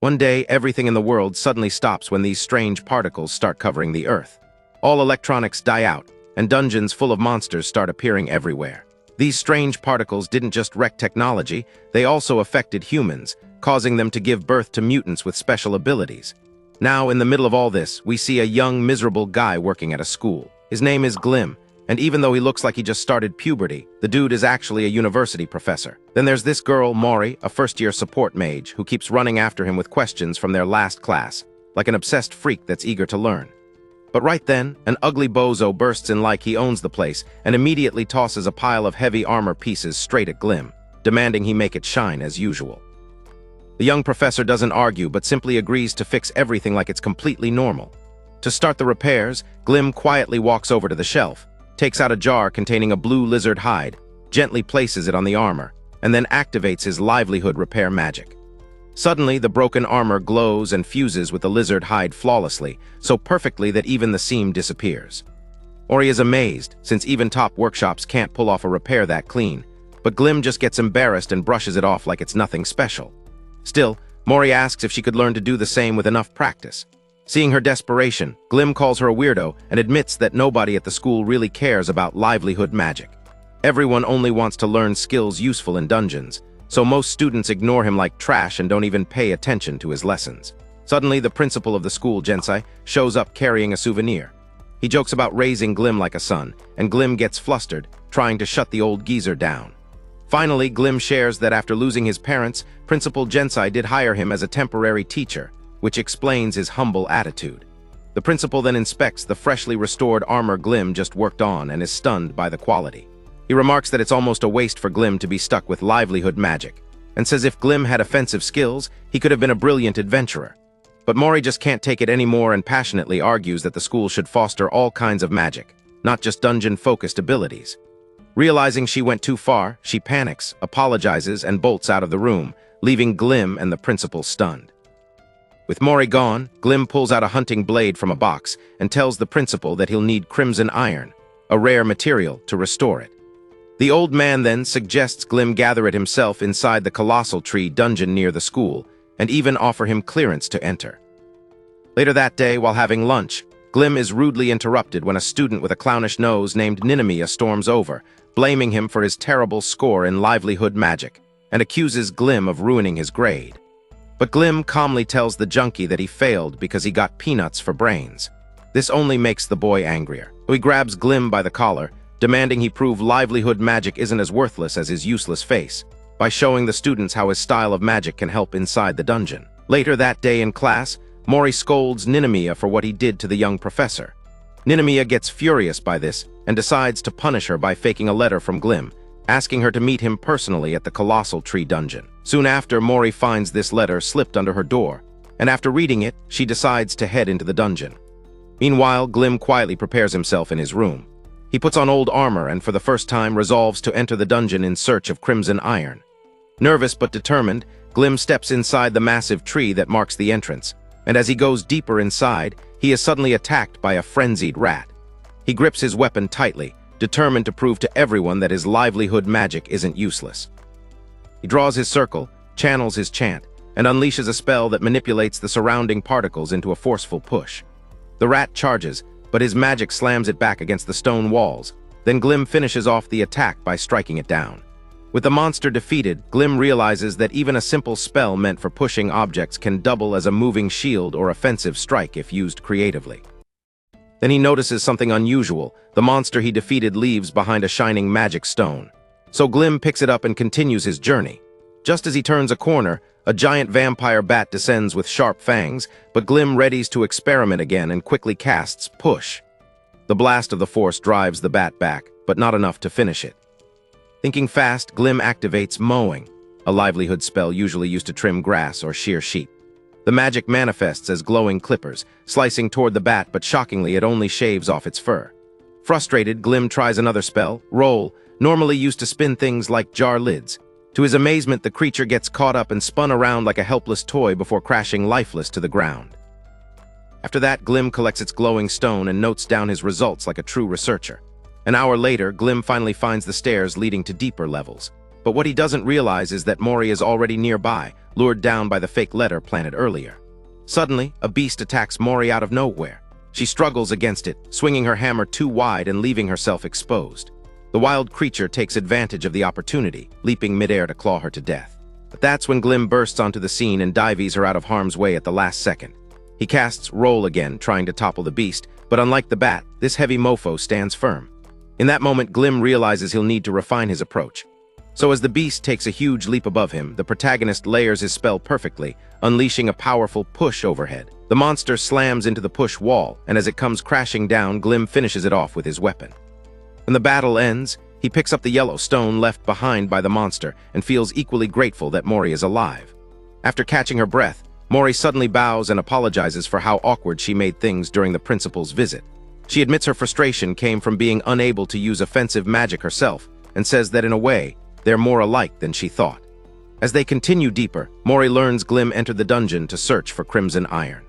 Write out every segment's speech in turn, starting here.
One day, everything in the world suddenly stops when these strange particles start covering the Earth. All electronics die out, and dungeons full of monsters start appearing everywhere. These strange particles didn't just wreck technology, they also affected humans, causing them to give birth to mutants with special abilities. Now, in the middle of all this, we see a young, miserable guy working at a school. His name is Glim, and even though he looks like he just started puberty, the dude is actually a university professor. Then there's this girl, Mori, a first-year support mage, who keeps running after him with questions from their last class, like an obsessed freak that's eager to learn. But right then, an ugly bozo bursts in like he owns the place and immediately tosses a pile of heavy armor pieces straight at Glim, demanding he make it shine as usual. The young professor doesn't argue but simply agrees to fix everything like it's completely normal. To start the repairs, Glim quietly walks over to the shelf, takes out a jar containing a blue lizard hide, gently places it on the armor, and then activates his livelihood repair magic. Suddenly, the broken armor glows and fuses with the lizard hide flawlessly, so perfectly that even the seam disappears. Mori is amazed, since even top workshops can't pull off a repair that clean, but Glim just gets embarrassed and brushes it off like it's nothing special. Still, Mori asks if she could learn to do the same with enough practice. Seeing her desperation, Glim calls her a weirdo and admits that nobody at the school really cares about livelihood magic. Everyone only wants to learn skills useful in dungeons, so most students ignore him like trash and don't even pay attention to his lessons. Suddenly, the principal of the school, Jensai, shows up carrying a souvenir. He jokes about raising Glim like a son, and Glim gets flustered, trying to shut the old geezer down. Finally, Glim shares that after losing his parents, Principal Jensai did hire him as a temporary teacher, which explains his humble attitude. The principal then inspects the freshly restored armor Glim just worked on and is stunned by the quality. He remarks that it's almost a waste for Glim to be stuck with livelihood magic, and says if Glim had offensive skills, he could have been a brilliant adventurer. But Mori just can't take it anymore and passionately argues that the school should foster all kinds of magic, not just dungeon-focused abilities. Realizing she went too far, she panics, apologizes, and bolts out of the room, leaving Glim and the principal stunned. With Mori gone, Glim pulls out a hunting blade from a box and tells the principal that he'll need crimson iron, a rare material, to restore it. The old man then suggests Glim gather it himself inside the colossal tree dungeon near the school, and even offer him clearance to enter. Later that day, while having lunch, Glim is rudely interrupted when a student with a clownish nose named Ninomiya storms over, blaming him for his terrible score in livelihood magic, and accuses Glim of ruining his grade. But Glim calmly tells the junkie that he failed because he got peanuts for brains. This only makes the boy angrier. He grabs Glim by the collar, demanding he prove livelihood magic isn't as worthless as his useless face, by showing the students how his style of magic can help inside the dungeon. Later that day in class, Mori scolds Ninomiya for what he did to the young professor. Ninomiya gets furious by this and decides to punish her by faking a letter from Glim, asking her to meet him personally at the colossal tree dungeon. Soon after, Mori finds this letter slipped under her door, and after reading it, she decides to head into the dungeon. Meanwhile, Glim quietly prepares himself in his room. He puts on old armor and for the first time resolves to enter the dungeon in search of crimson iron. Nervous but determined, Glim steps inside the massive tree that marks the entrance, and as he goes deeper inside, he is suddenly attacked by a frenzied rat. He grips his weapon tightly, determined to prove to everyone that his livelihood magic isn't useless. He draws his circle, channels his chant, and unleashes a spell that manipulates the surrounding particles into a forceful push. The rat charges, but his magic slams it back against the stone walls. Then Glim finishes off the attack by striking it down. With the monster defeated, Glim realizes that even a simple spell meant for pushing objects can double as a moving shield or offensive strike if used creatively. Then he notices something unusual. The monster he defeated leaves behind a shining magic stone. So Glim picks it up and continues his journey. Just as he turns a corner, a giant vampire bat descends with sharp fangs, but Glim readies to experiment again and quickly casts Push. The blast of the force drives the bat back, but not enough to finish it. Thinking fast, Glim activates Mowing, a livelihood spell usually used to trim grass or shear sheep. The magic manifests as glowing clippers, slicing toward the bat, but shockingly it only shaves off its fur. Frustrated, Glim tries another spell, Roll, normally used to spin things like jar lids. To his amazement, the creature gets caught up and spun around like a helpless toy before crashing lifeless to the ground. After that, Glim collects its glowing stone and notes down his results like a true researcher. An hour later, Glim finally finds the stairs leading to deeper levels. But what he doesn't realize is that Mori is already nearby, lured down by the fake letter planted earlier. Suddenly, a beast attacks Mori out of nowhere. She struggles against it, swinging her hammer too wide and leaving herself exposed. The wild creature takes advantage of the opportunity, leaping midair to claw her to death. But that's when Glim bursts onto the scene and dives her out of harm's way at the last second. He casts Roll again, trying to topple the beast, but unlike the bat, this heavy mofo stands firm. In that moment, Glim realizes he'll need to refine his approach. So as the beast takes a huge leap above him, the protagonist layers his spell perfectly, unleashing a powerful push overhead. The monster slams into the push wall, and as it comes crashing down, Glim finishes it off with his weapon. When the battle ends, he picks up the yellow stone left behind by the monster and feels equally grateful that Mori is alive. After catching her breath, Mori suddenly bows and apologizes for how awkward she made things during the principal's visit. She admits her frustration came from being unable to use offensive magic herself, and says that in a way, they're more alike than she thought. As they continue deeper, Mori learns Glim entered the dungeon to search for Crimson Iron.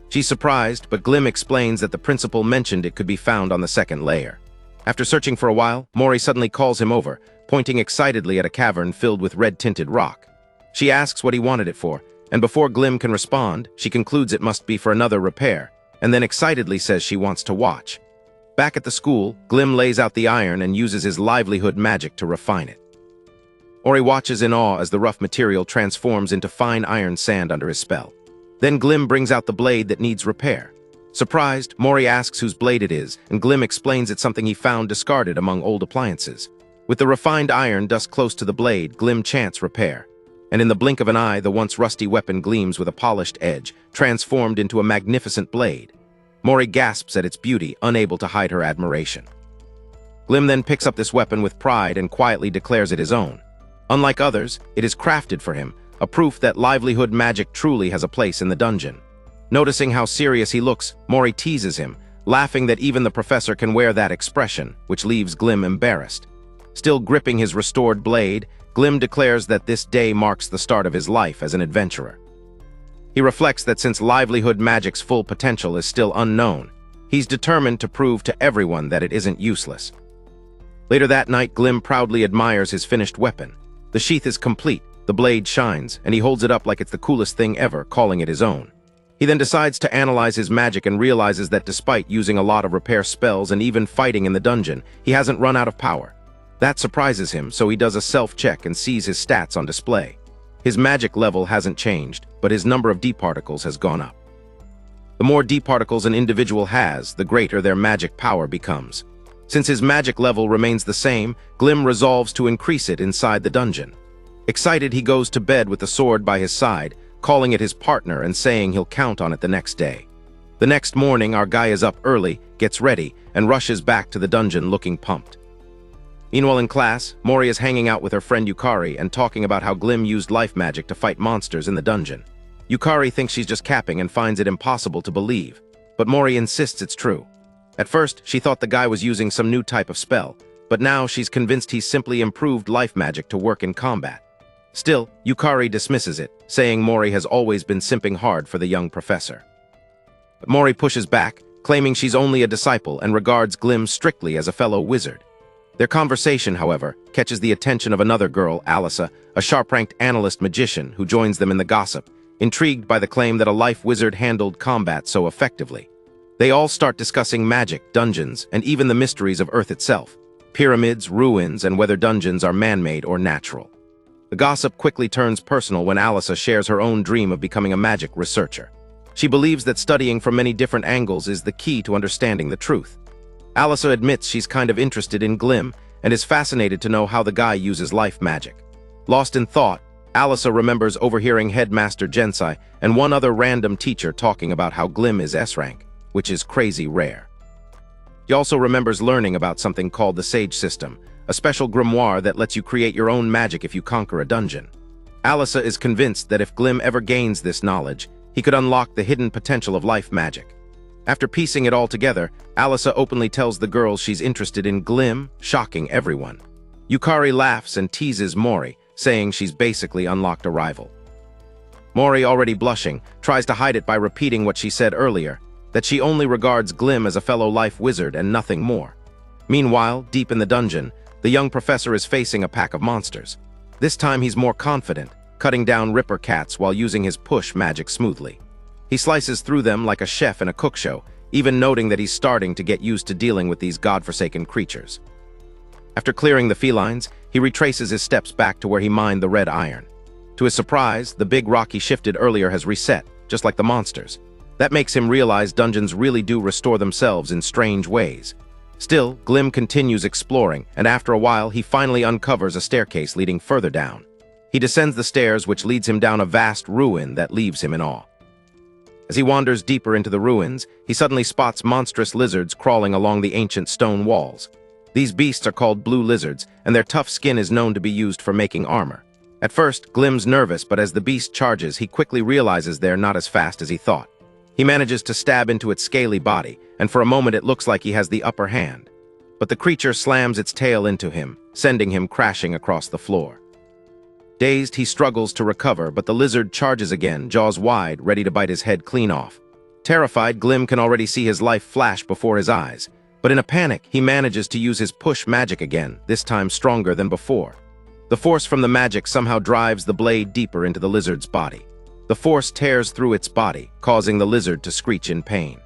She's surprised, but Glim explains that the principal mentioned it could be found on the second layer. After searching for a while, Mori suddenly calls him over, pointing excitedly at a cavern filled with red-tinted rock. She asks what he wanted it for, and before Glim can respond, she concludes it must be for another repair, and then excitedly says she wants to watch. Back at the school, Glim lays out the iron and uses his livelihood magic to refine it. Mori watches in awe as the rough material transforms into fine iron sand under his spell. Then Glim brings out the blade that needs repair. Surprised, Mori asks whose blade it is, and Glim explains it's something he found discarded among old appliances. With the refined iron dust close to the blade, Glim chants repair. And in the blink of an eye, the once rusty weapon gleams with a polished edge, transformed into a magnificent blade. Mori gasps at its beauty, unable to hide her admiration. Glim then picks up this weapon with pride and quietly declares it his own. Unlike others, it is crafted for him, a proof that livelihood magic truly has a place in the dungeon. Noticing how serious he looks, Mori teases him, laughing that even the professor can wear that expression, which leaves Glim embarrassed. Still gripping his restored blade, Glim declares that this day marks the start of his life as an adventurer. He reflects that since livelihood magic's full potential is still unknown, he's determined to prove to everyone that it isn't useless. Later that night, Glim proudly admires his finished weapon. The sheath is complete, the blade shines, and he holds it up like it's the coolest thing ever, calling it his own. He then decides to analyze his magic and realizes that despite using a lot of repair spells and even fighting in the dungeon, he hasn't run out of power. That surprises him, so he does a self-check and sees his stats on display. His magic level hasn't changed, but his number of D particles has gone up. The more D particles an individual has, the greater their magic power becomes. Since his magic level remains the same, Glim resolves to increase it inside the dungeon. Excited, he goes to bed with the sword by his side, calling it his partner and saying he'll count on it the next day. The next morning, our guy is up early, gets ready, and rushes back to the dungeon looking pumped. Meanwhile in class, Mori is hanging out with her friend Yukari and talking about how Glim used life magic to fight monsters in the dungeon. Yukari thinks she's just capping and finds it impossible to believe, but Mori insists it's true. At first, she thought the guy was using some new type of spell, but now she's convinced he's simply improved life magic to work in combat. Still, Yukari dismisses it, saying Mori has always been simping hard for the young professor. But Mori pushes back, claiming she's only a disciple and regards Glim strictly as a fellow wizard. Their conversation, however, catches the attention of another girl, Alyssa, a sharp-ranked analyst magician who joins them in the gossip, intrigued by the claim that a life wizard handled combat so effectively. They all start discussing magic, dungeons, and even the mysteries of Earth itself, pyramids, ruins, and whether dungeons are man-made or natural. The gossip quickly turns personal when Alyssa shares her own dream of becoming a magic researcher. She believes that studying from many different angles is the key to understanding the truth. Alyssa admits she's kind of interested in Glim and is fascinated to know how the guy uses life magic. Lost in thought, Alyssa remembers overhearing Headmaster Jensai and one other random teacher talking about how Glim is S-rank, which is crazy rare. She also remembers learning about something called the Sage System, a special grimoire that lets you create your own magic if you conquer a dungeon. Alyssa is convinced that if Glim ever gains this knowledge, he could unlock the hidden potential of life magic. After piecing it all together, Alyssa openly tells the girls she's interested in Glim, shocking everyone. Yukari laughs and teases Mori, saying she's basically unlocked a rival. Mori, already blushing, tries to hide it by repeating what she said earlier, that she only regards Glim as a fellow life wizard and nothing more. Meanwhile, deep in the dungeon, The young professor is facing a pack of monsters. This time he's more confident, cutting down ripper cats while using his push magic smoothly. He slices through them like a chef in a cook show, even noting that he's starting to get used to dealing with these godforsaken creatures. After clearing the felines, he retraces his steps back to where he mined the red iron. To his surprise, the big rock he shifted earlier has reset, just like the monsters. That makes him realize dungeons really do restore themselves in strange ways. Still, Glim continues exploring, and after a while he finally uncovers a staircase leading further down. He descends the stairs, which leads him down a vast ruin that leaves him in awe. As he wanders deeper into the ruins, he suddenly spots monstrous lizards crawling along the ancient stone walls. These beasts are called blue lizards, and their tough skin is known to be used for making armor. At first, Glim's nervous, but as the beast charges, he quickly realizes they're not as fast as he thought. He manages to stab into its scaly body, and for a moment it looks like he has the upper hand. But the creature slams its tail into him, sending him crashing across the floor. Dazed, he struggles to recover, but the lizard charges again, jaws wide, ready to bite his head clean off. Terrified, Glim can already see his life flash before his eyes. But in a panic, he manages to use his push magic again, this time stronger than before. The force from the magic somehow drives the blade deeper into the lizard's body. The force tears through its body, causing the lizard to screech in pain.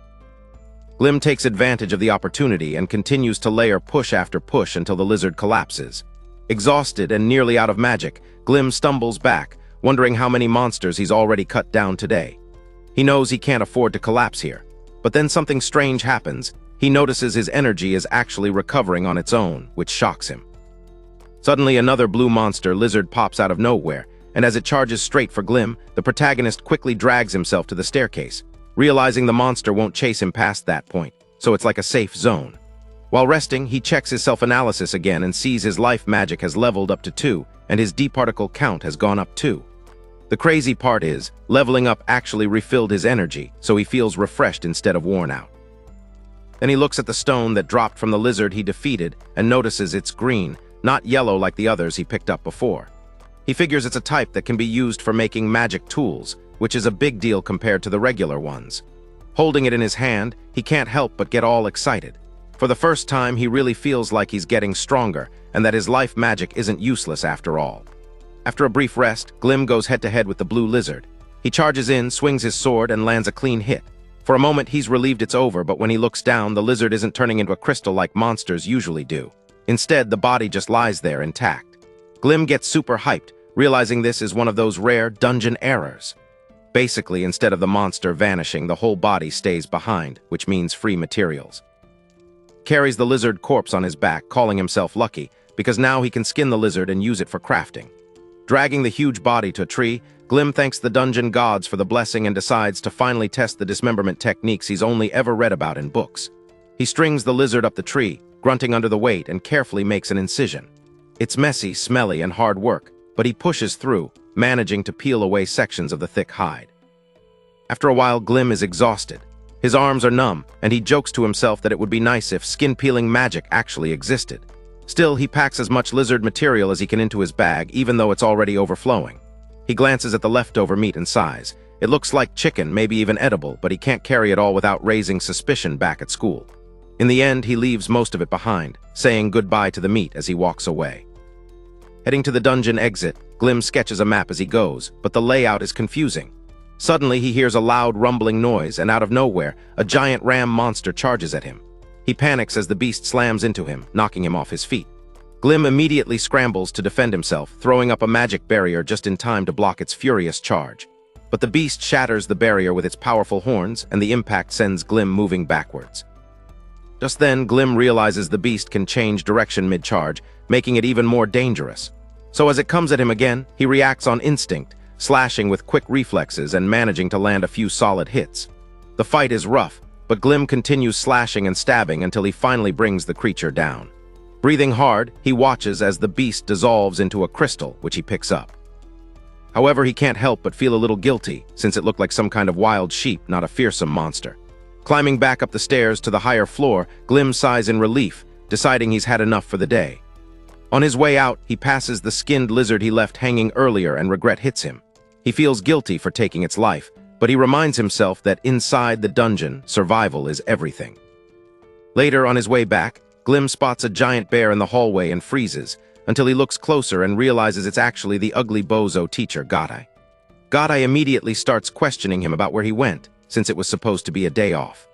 Glim takes advantage of the opportunity and continues to layer push after push until the lizard collapses. Exhausted and nearly out of magic, Glim stumbles back, wondering how many monsters he's already cut down today. He knows he can't afford to collapse here. But then something strange happens. He notices his energy is actually recovering on its own, which shocks him. Suddenly, another blue monster lizard pops out of nowhere, and as it charges straight for Glim, the protagonist quickly drags himself to the staircase, realizing the monster won't chase him past that point, so it's like a safe zone. While resting, he checks his self-analysis again and sees his life magic has leveled up to 2, and his D-particle count has gone up too. The crazy part is, leveling up actually refilled his energy, so he feels refreshed instead of worn out. Then he looks at the stone that dropped from the lizard he defeated and notices it's green, not yellow like the others he picked up before. He figures it's a type that can be used for making magic tools, which is a big deal compared to the regular ones. Holding it in his hand, he can't help but get all excited. For the first time, he really feels like he's getting stronger, and that his life magic isn't useless after all. After a brief rest, Glim goes head-to-head with the blue lizard. He charges in, swings his sword, and lands a clean hit. For a moment, he's relieved it's over, but when he looks down, the lizard isn't turning into a crystal like monsters usually do. Instead, the body just lies there intact. Glim gets super hyped, realizing this is one of those rare dungeon errors. Basically, instead of the monster vanishing, the whole body stays behind, which means free materials. Carries the lizard corpse on his back, calling himself lucky, because now he can skin the lizard and use it for crafting. Dragging the huge body to a tree, Glim thanks the dungeon gods for the blessing and decides to finally test the dismemberment techniques he's only ever read about in books. He strings the lizard up the tree, grunting under the weight, and carefully makes an incision. It's messy, smelly, and hard work, but he pushes through, managing to peel away sections of the thick hide. After a while, Glim is exhausted. His arms are numb, and he jokes to himself that it would be nice if skin-peeling magic actually existed. Still, he packs as much lizard material as he can into his bag, even though it's already overflowing. He glances at the leftover meat and sighs. It looks like chicken, maybe even edible, but he can't carry it all without raising suspicion back at school. In the end, he leaves most of it behind, saying goodbye to the meat as he walks away. Heading to the dungeon exit, Glim sketches a map as he goes, but the layout is confusing. Suddenly, he hears a loud rumbling noise, and out of nowhere, a giant ram monster charges at him. He panics as the beast slams into him, knocking him off his feet. Glim immediately scrambles to defend himself, throwing up a magic barrier just in time to block its furious charge. But the beast shatters the barrier with its powerful horns, and the impact sends Glim moving backwards. Just then, Glim realizes the beast can change direction mid-charge, making it even more dangerous. So as it comes at him again, he reacts on instinct, slashing with quick reflexes and managing to land a few solid hits. The fight is rough, but Glim continues slashing and stabbing until he finally brings the creature down. Breathing hard, he watches as the beast dissolves into a crystal, which he picks up. However, he can't help but feel a little guilty, since it looked like some kind of wild sheep, not a fearsome monster. Climbing back up the stairs to the higher floor, Glim sighs in relief, deciding he's had enough for the day. On his way out, he passes the skinned lizard he left hanging earlier and regret hits him. He feels guilty for taking its life, but he reminds himself that inside the dungeon, survival is everything. Later, on his way back, Glim spots a giant bear in the hallway and freezes, until he looks closer and realizes it's actually the ugly bozo teacher, Godai. Godai immediately starts questioning him about where he went, since it was supposed to be a day off.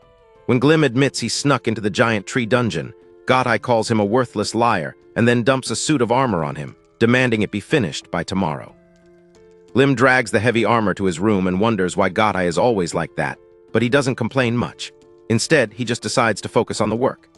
When Glim admits he snuck into the giant tree dungeon, Godai calls him a worthless liar and then dumps a suit of armor on him, demanding it be finished by tomorrow. Glim drags the heavy armor to his room and wonders why Godai is always like that, but he doesn't complain much. Instead, he just decides to focus on the work.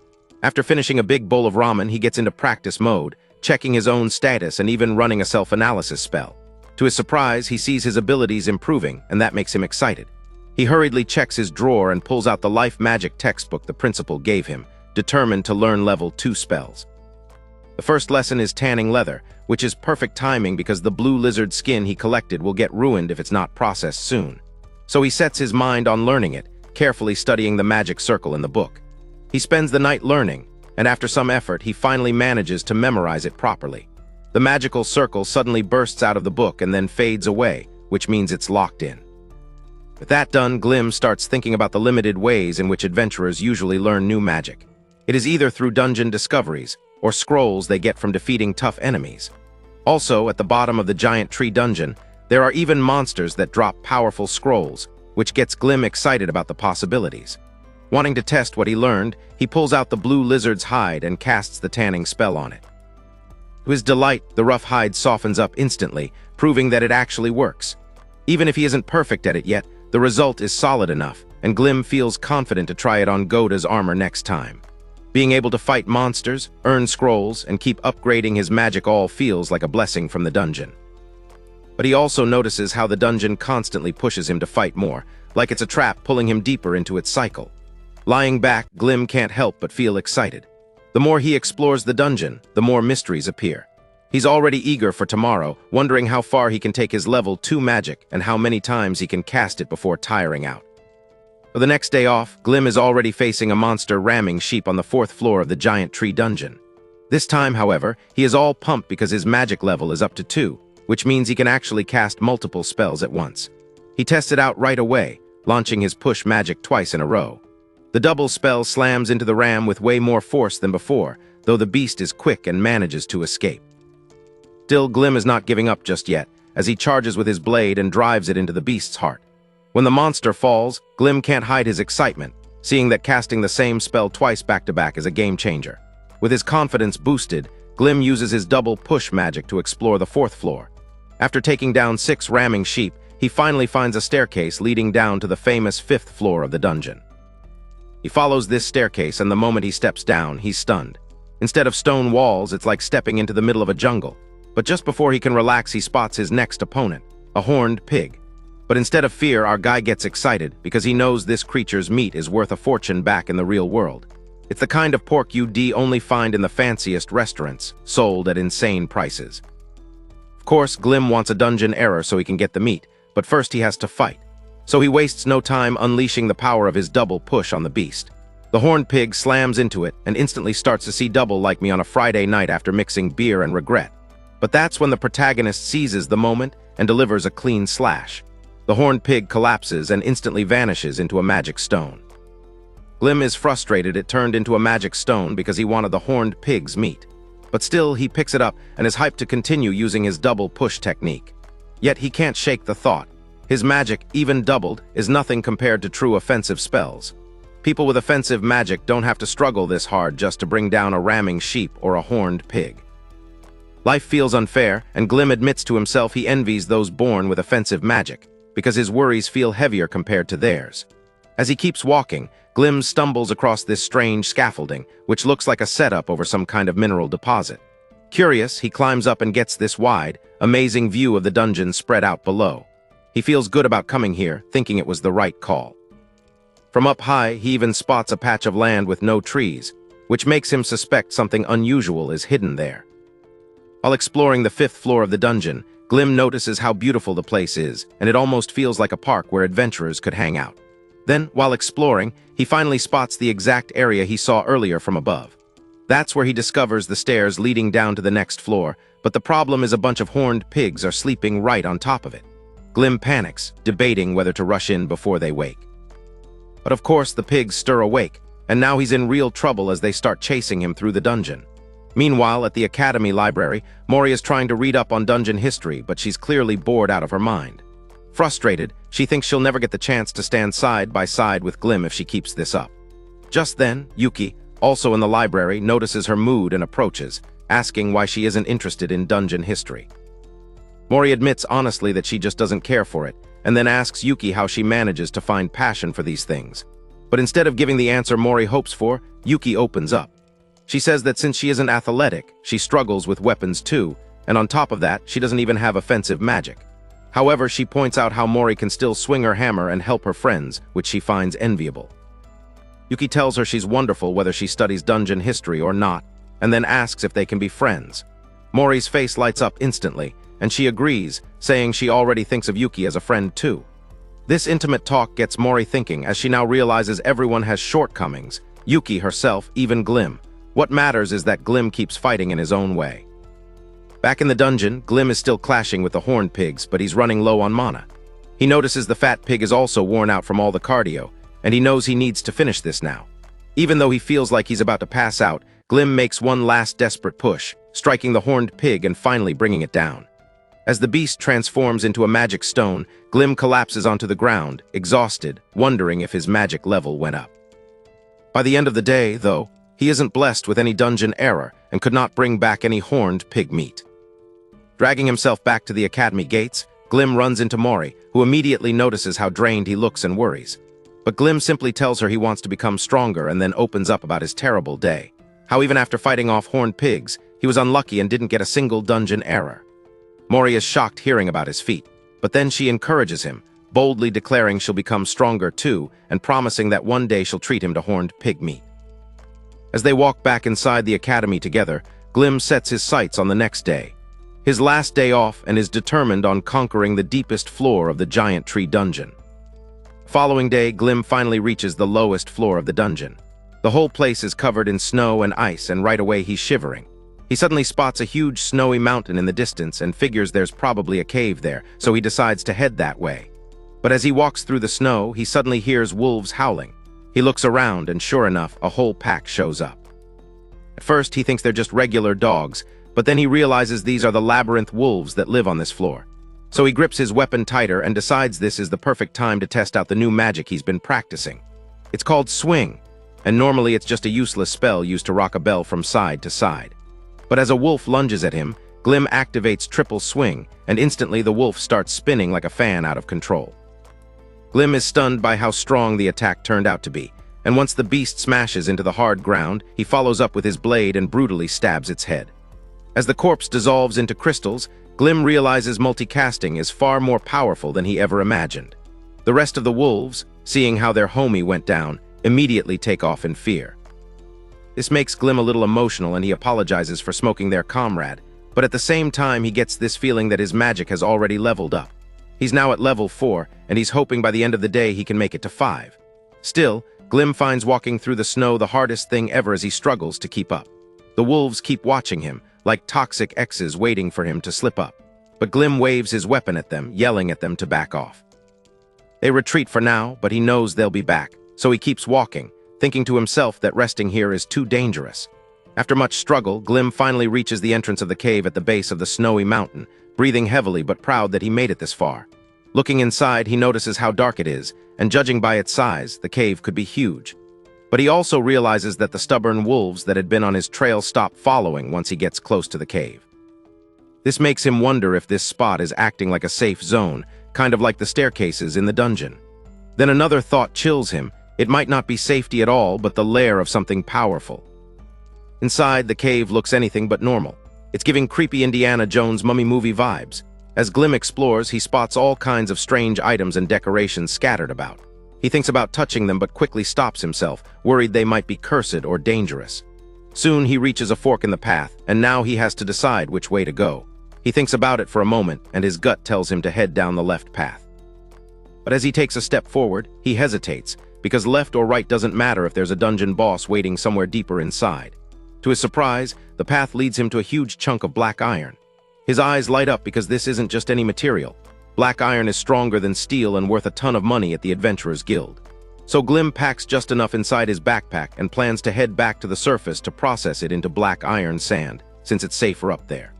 After finishing a big bowl of ramen, he gets into practice mode, checking his own status and even running a self-analysis spell. To his surprise, he sees his abilities improving, and that makes him excited. He hurriedly checks his drawer and pulls out the life magic textbook the principal gave him, determined to learn level 2 spells. The first lesson is tanning leather, which is perfect timing because the blue lizard skin he collected will get ruined if it's not processed soon. So he sets his mind on learning it, carefully studying the magic circle in the book. He spends the night learning, and after some effort, he finally manages to memorize it properly. The magical circle suddenly bursts out of the book and then fades away, which means it's locked in. With that done, Glim starts thinking about the limited ways in which adventurers usually learn new magic. It is either through dungeon discoveries, or scrolls they get from defeating tough enemies. Also, at the bottom of the giant tree dungeon, there are even monsters that drop powerful scrolls, which gets Glim excited about the possibilities. Wanting to test what he learned, he pulls out the blue lizard's hide and casts the tanning spell on it. To his delight, the rough hide softens up instantly, proving that it actually works. Even if he isn't perfect at it yet, the result is solid enough, and Glim feels confident to try it on Goda's armor next time. Being able to fight monsters, earn scrolls, and keep upgrading his magic all feels like a blessing from the dungeon. But he also notices how the dungeon constantly pushes him to fight more, like it's a trap pulling him deeper into its cycle. Lying back, Glim can't help but feel excited. The more he explores the dungeon, the more mysteries appear. He's already eager for tomorrow, wondering how far he can take his level 2 magic and how many times he can cast it before tiring out. For the next day off, Glim is already facing a monster ramming sheep on the 4th floor of the giant tree dungeon. This time, however, he is all pumped because his magic level is up to 2, which means he can actually cast multiple spells at once. He tests it out right away, launching his push magic twice in a row. The double spell slams into the ram with way more force than before, though the beast is quick and manages to escape. Still, Glim is not giving up just yet, as he charges with his blade and drives it into the beast's heart. When the monster falls, Glim can't hide his excitement, seeing that casting the same spell twice back-to-back is a game-changer. With his confidence boosted, Glim uses his double push magic to explore the 4th floor. After taking down 6 ramming sheep, he finally finds a staircase leading down to the famous 5th floor of the dungeon. He follows this staircase, and the moment he steps down, he's stunned. Instead of stone walls, it's like stepping into the middle of a jungle. But just before he can relax, he spots his next opponent, a horned pig. But instead of fear, our guy gets excited because he knows this creature's meat is worth a fortune back in the real world. It's the kind of pork you'd only find in the fanciest restaurants, sold at insane prices. Of course, Glim wants a dungeon error so he can get the meat, but first he has to fight. So he wastes no time unleashing the power of his double push on the beast. The horned pig slams into it and instantly starts to see double like me on a Friday night after mixing beer and regret. But that's when the protagonist seizes the moment and delivers a clean slash. The horned pig collapses and instantly vanishes into a magic stone. Glim is frustrated it turned into a magic stone because he wanted the horned pig's meat. But still, he picks it up and is hyped to continue using his double push technique. Yet he can't shake the thought. His magic, even doubled, is nothing compared to true offensive spells. People with offensive magic don't have to struggle this hard just to bring down a ramming sheep or a horned pig. Life feels unfair, and Glim admits to himself he envies those born with offensive magic, because his worries feel heavier compared to theirs. As he keeps walking, Glim stumbles across this strange scaffolding, which looks like a setup over some kind of mineral deposit. Curious, he climbs up and gets this wide, amazing view of the dungeon spread out below. He feels good about coming here, thinking it was the right call. From up high, he even spots a patch of land with no trees, which makes him suspect something unusual is hidden there. While exploring the 5th floor of the dungeon, Glim notices how beautiful the place is, and it almost feels like a park where adventurers could hang out. Then, while exploring, he finally spots the exact area he saw earlier from above. That's where he discovers the stairs leading down to the next floor, but the problem is a bunch of horned pigs are sleeping right on top of it. Glim panics, debating whether to rush in before they wake. But of course, the pigs stir awake, and now he's in real trouble as they start chasing him through the dungeon. Meanwhile, at the Academy library, Mori is trying to read up on dungeon history, but she's clearly bored out of her mind. Frustrated, she thinks she'll never get the chance to stand side by side with Glim if she keeps this up. Just then, Yuki, also in the library, notices her mood and approaches, asking why she isn't interested in dungeon history. Mori admits honestly that she just doesn't care for it, and then asks Yuki how she manages to find passion for these things. But instead of giving the answer Mori hopes for, Yuki opens up. She says that since she isn't athletic, she struggles with weapons too, and on top of that, she doesn't even have offensive magic. However, she points out how Mori can still swing her hammer and help her friends, which she finds enviable. Yuki tells her she's wonderful whether she studies dungeon history or not, and then asks if they can be friends. Mori's face lights up instantly, and she agrees, saying she already thinks of Yuki as a friend too. This intimate talk gets Mori thinking as she now realizes everyone has shortcomings, Yuki herself, even Glim. What matters is that Glim keeps fighting in his own way. Back in the dungeon, Glim is still clashing with the horned pigs, but he's running low on mana. He notices the fat pig is also worn out from all the cardio, and he knows he needs to finish this now. Even though he feels like he's about to pass out, Glim makes one last desperate push, striking the horned pig and finally bringing it down. As the beast transforms into a magic stone, Glim collapses onto the ground, exhausted, wondering if his magic level went up. By the end of the day, though, he isn't blessed with any dungeon error and could not bring back any horned pig meat. Dragging himself back to the academy gates, Glim runs into Mori, who immediately notices how drained he looks and worries. But Glim simply tells her he wants to become stronger and then opens up about his terrible day. How even after fighting off horned pigs, he was unlucky and didn't get a single dungeon error. Mori is shocked hearing about his feat, but then she encourages him, boldly declaring she'll become stronger too and promising that one day she'll treat him to horned pig meat. As they walk back inside the academy together, Glim sets his sights on the next day. His last day off, and is determined on conquering the deepest floor of the giant tree dungeon. Following day, Glim finally reaches the lowest floor of the dungeon. The whole place is covered in snow and ice, and right away he's shivering. He suddenly spots a huge snowy mountain in the distance and figures there's probably a cave there, so he decides to head that way. But as he walks through the snow, he suddenly hears wolves howling. He looks around and sure enough, a whole pack shows up. At first, he thinks they're just regular dogs, but then he realizes these are the labyrinth wolves that live on this floor. So he grips his weapon tighter and decides this is the perfect time to test out the new magic he's been practicing. It's called Swing, and normally it's just a useless spell used to rock a bell from side to side. But as a wolf lunges at him, Glim activates Triple Swing, and instantly the wolf starts spinning like a fan out of control. Glim is stunned by how strong the attack turned out to be, and once the beast smashes into the hard ground, he follows up with his blade and brutally stabs its head. As the corpse dissolves into crystals, Glim realizes multicasting is far more powerful than he ever imagined. The rest of the wolves, seeing how their homie went down, immediately take off in fear. This makes Glim a little emotional and he apologizes for smoking their comrade, but at the same time he gets this feeling that his magic has already leveled up. He's now at level 4, and he's hoping by the end of the day he can make it to 5. Still, Glim finds walking through the snow the hardest thing ever as he struggles to keep up. The wolves keep watching him, like toxic exes waiting for him to slip up. But Glim waves his weapon at them, yelling at them to back off. They retreat for now, but he knows they'll be back, so he keeps walking, thinking to himself that resting here is too dangerous. After much struggle, Glim finally reaches the entrance of the cave at the base of the snowy mountain, breathing heavily but proud that he made it this far. Looking inside, he notices how dark it is, and judging by its size, the cave could be huge. But he also realizes that the stubborn wolves that had been on his trail stop following once he gets close to the cave. This makes him wonder if this spot is acting like a safe zone, kind of like the staircases in the dungeon. Then another thought chills him. It might not be safety at all, but the lair of something powerful. Inside, the cave looks anything but normal. It's giving creepy Indiana Jones mummy movie vibes. As Glim explores, he spots all kinds of strange items and decorations scattered about. He thinks about touching them but quickly stops himself, worried they might be cursed or dangerous. Soon he reaches a fork in the path, and now he has to decide which way to go. He thinks about it for a moment, and his gut tells him to head down the left path. But as he takes a step forward, he hesitates, because left or right doesn't matter if there's a dungeon boss waiting somewhere deeper inside. To his surprise, the path leads him to a huge chunk of black iron. His eyes light up because this isn't just any material. Black iron is stronger than steel and worth a ton of money at the Adventurers Guild. So Glim packs just enough inside his backpack and plans to head back to the surface to process it into black iron sand, since it's safer up there.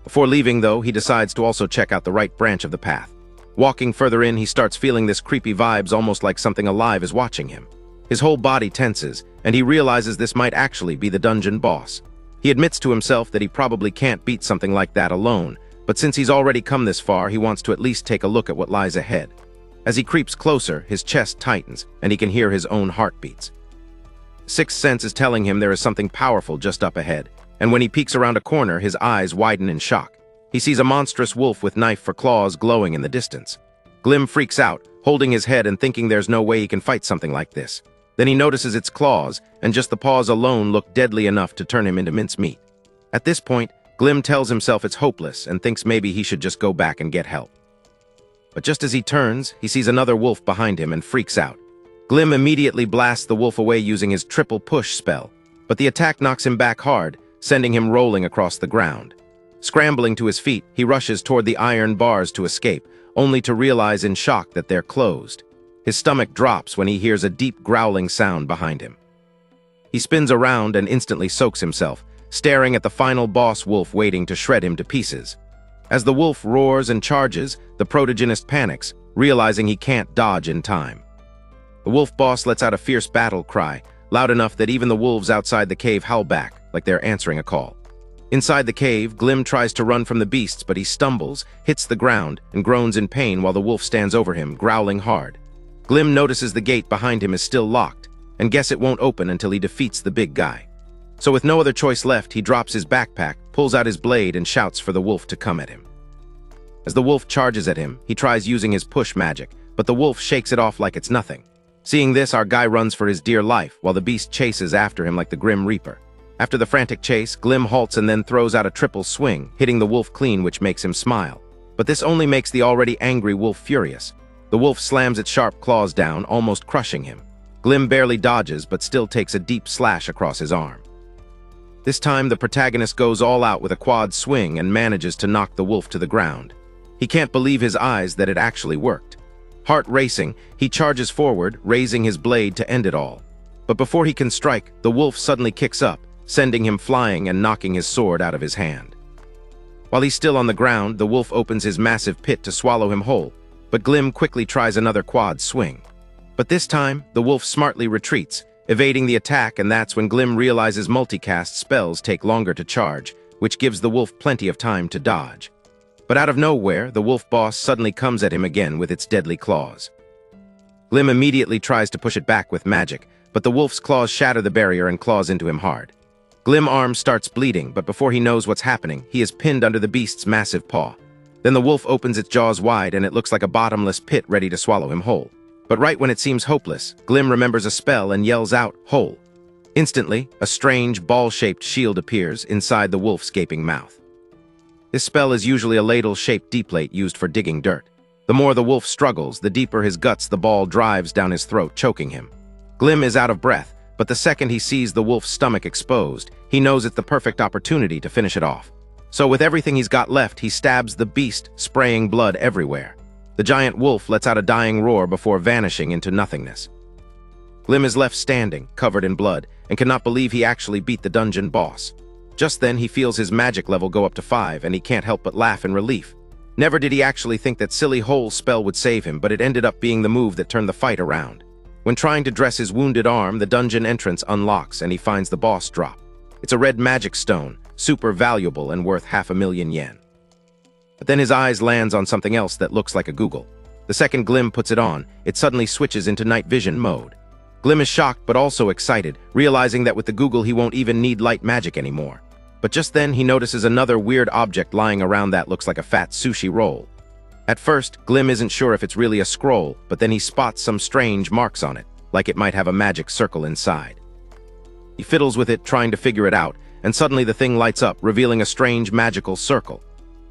Before leaving, though, he decides to also check out the right branch of the path. Walking further in, he starts feeling this creepy vibes, almost like something alive is watching him. His whole body tenses, and he realizes this might actually be the dungeon boss. He admits to himself that he probably can't beat something like that alone, but since he's already come this far, he wants to at least take a look at what lies ahead. As he creeps closer, his chest tightens, and he can hear his own heartbeats. Sixth sense is telling him there is something powerful just up ahead, and when he peeks around a corner, his eyes widen in shock. He sees a monstrous wolf with knife for claws glowing in the distance. Glim freaks out, holding his head and thinking there's no way he can fight something like this. Then he notices its claws, and just the paws alone look deadly enough to turn him into mincemeat. At this point, Glim tells himself it's hopeless and thinks maybe he should just go back and get help. But just as he turns, he sees another wolf behind him and freaks out. Glim immediately blasts the wolf away using his triple push spell, but the attack knocks him back hard, sending him rolling across the ground. Scrambling to his feet, he rushes toward the iron bars to escape, only to realize in shock that they're closed. His stomach drops when he hears a deep growling sound behind him. He spins around and instantly soaks himself, staring at the final boss wolf waiting to shred him to pieces. As the wolf roars and charges, the protagonist panics, realizing he can't dodge in time. The wolf boss lets out a fierce battle cry, loud enough that even the wolves outside the cave howl back, like they're answering a call. Inside the cave, Glim tries to run from the beasts, but he stumbles, hits the ground, and groans in pain while the wolf stands over him, growling hard. Glim notices the gate behind him is still locked, and guess it won't open until he defeats the big guy. So with no other choice left, he drops his backpack, pulls out his blade, and shouts for the wolf to come at him. As the wolf charges at him, he tries using his push magic, but the wolf shakes it off like it's nothing. Seeing this, our guy runs for his dear life, while the beast chases after him like the Grim Reaper. After the frantic chase, Glim halts and then throws out a triple swing, hitting the wolf clean, which makes him smile. But this only makes the already angry wolf furious. The wolf slams its sharp claws down, almost crushing him. Glim barely dodges, but still takes a deep slash across his arm. This time, the protagonist goes all out with a quad swing and manages to knock the wolf to the ground. He can't believe his eyes that it actually worked. Heart racing, he charges forward, raising his blade to end it all. But before he can strike, the wolf suddenly kicks up, sending him flying and knocking his sword out of his hand. While he's still on the ground, the wolf opens his massive pit to swallow him whole, but Glim quickly tries another quad swing. But this time, the wolf smartly retreats, evading the attack, and that's when Glim realizes multicast spells take longer to charge, which gives the wolf plenty of time to dodge. But out of nowhere, the wolf boss suddenly comes at him again with its deadly claws. Glim immediately tries to push it back with magic, but the wolf's claws shatter the barrier and claws into him hard. Glim's arm starts bleeding, but before he knows what's happening, he is pinned under the beast's massive paw. Then the wolf opens its jaws wide and it looks like a bottomless pit ready to swallow him whole. But right when it seems hopeless, Glim remembers a spell and yells out, "Whole." Instantly, a strange, ball-shaped shield appears inside the wolf's gaping mouth. This spell is usually a ladle-shaped deplate used for digging dirt. The more the wolf struggles, the deeper his guts the ball drives down his throat, choking him. Glim is out of breath, but the second he sees the wolf's stomach exposed, he knows it's the perfect opportunity to finish it off. So with everything he's got left, he stabs the beast, spraying blood everywhere. The giant wolf lets out a dying roar before vanishing into nothingness. Glim is left standing, covered in blood, and cannot believe he actually beat the dungeon boss. Just then, he feels his magic level go up to 5, and he can't help but laugh in relief. Never did he actually think that silly whole spell would save him, but it ended up being the move that turned the fight around. When trying to dress his wounded arm, the dungeon entrance unlocks and he finds the boss drop. It's a red magic stone, super valuable and worth 500,000 yen. But then his eyes lands on something else that looks like a Google. The second Glim puts it on, it suddenly switches into night vision mode. Glim is shocked but also excited, realizing that with the Google he won't even need light magic anymore. But just then he notices another weird object lying around that looks like a fat sushi roll. At first, Glim isn't sure if it's really a scroll, but then he spots some strange marks on it, like it might have a magic circle inside. He fiddles with it, trying to figure it out, and suddenly the thing lights up, revealing a strange magical circle.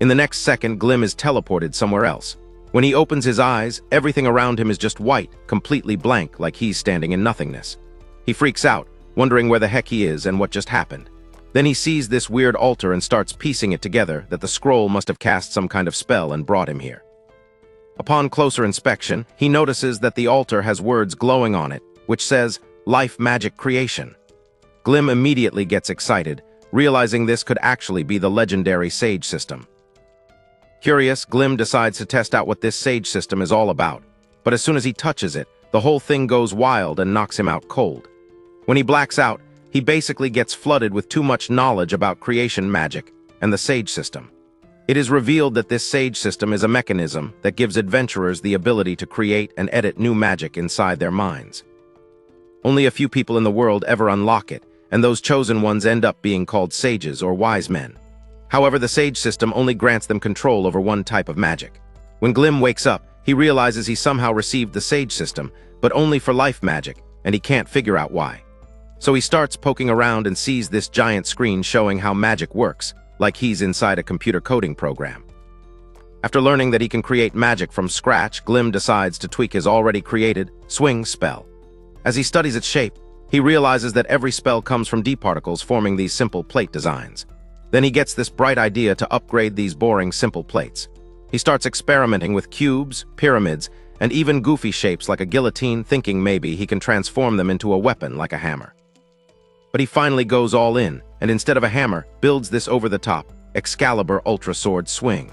In the next second, Glim is teleported somewhere else. When he opens his eyes, everything around him is just white, completely blank, like he's standing in nothingness. He freaks out, wondering where the heck he is and what just happened. Then he sees this weird altar and starts piecing it together that the scroll must have cast some kind of spell and brought him here. Upon closer inspection, he notices that the altar has words glowing on it, which says, "Life Magic Creation." Glim immediately gets excited, realizing this could actually be the legendary Sage system. Curious, Glim decides to test out what this Sage system is all about, but as soon as he touches it, the whole thing goes wild and knocks him out cold. When he blacks out, he basically gets flooded with too much knowledge about creation magic and the Sage system. It is revealed that this Sage system is a mechanism that gives adventurers the ability to create and edit new magic inside their minds. Only a few people in the world ever unlock it, and those chosen ones end up being called sages or wise men. However, the Sage system only grants them control over one type of magic. When Glim wakes up, he realizes he somehow received the Sage system, but only for life magic, and he can't figure out why. So he starts poking around and sees this giant screen showing how magic works, like he's inside a computer coding program. After learning that he can create magic from scratch, Glim decides to tweak his already created swing spell. As he studies its shape, he realizes that every spell comes from D-particles forming these simple plate designs. Then he gets this bright idea to upgrade these boring simple plates. He starts experimenting with cubes, pyramids, and even goofy shapes like a guillotine, thinking maybe he can transform them into a weapon like a hammer. But he finally goes all in, and instead of a hammer, builds this over-the-top Excalibur Ultra Sword swing.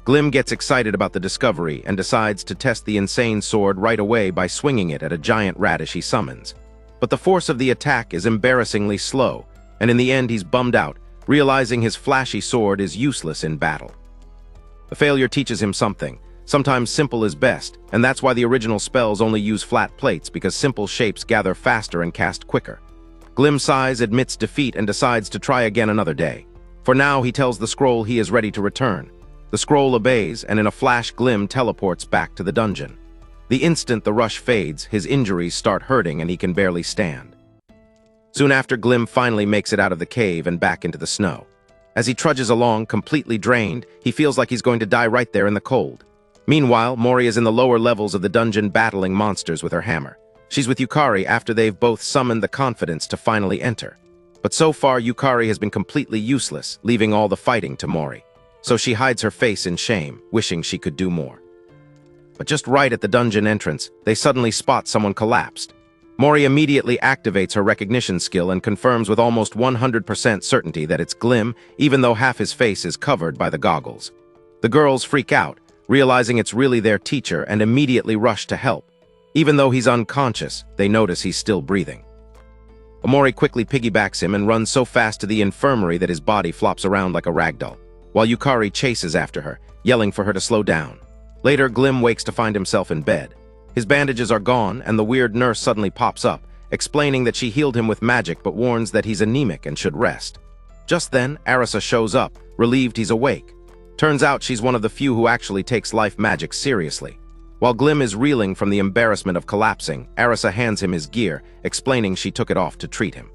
Glim gets excited about the discovery and decides to test the insane sword right away by swinging it at a giant radish he summons. But the force of the attack is embarrassingly slow, and in the end he's bummed out, realizing his flashy sword is useless in battle. The failure teaches him something. Sometimes simple is best, and that's why the original spells only use flat plates, because simple shapes gather faster and cast quicker. Glim sighs, admits defeat, and decides to try again another day. For now, he tells the scroll he is ready to return. The scroll obeys, and in a flash, Glim teleports back to the dungeon. The instant the rush fades, his injuries start hurting and he can barely stand. Soon after, Glim finally makes it out of the cave and back into the snow. As he trudges along, completely drained, he feels like he's going to die right there in the cold. Meanwhile, Mori is in the lower levels of the dungeon battling monsters with her hammer. She's with Yukari after they've both summoned the confidence to finally enter. But so far, Yukari has been completely useless, leaving all the fighting to Mori. So she hides her face in shame, wishing she could do more. But just right at the dungeon entrance, they suddenly spot someone collapsed. Mori immediately activates her recognition skill and confirms with almost 100% certainty that it's Glim, even though half his face is covered by the goggles. The girls freak out, realizing it's really their teacher, and immediately rush to help. Even though he's unconscious, they notice he's still breathing. Mori quickly piggybacks him and runs so fast to the infirmary that his body flops around like a ragdoll, while Yukari chases after her, yelling for her to slow down. Later, Glim wakes to find himself in bed. His bandages are gone, and the weird nurse suddenly pops up, explaining that she healed him with magic but warns that he's anemic and should rest. Just then, Arisa shows up, relieved he's awake. Turns out she's one of the few who actually takes life magic seriously. While Glim is reeling from the embarrassment of collapsing, Arisa hands him his gear, explaining she took it off to treat him.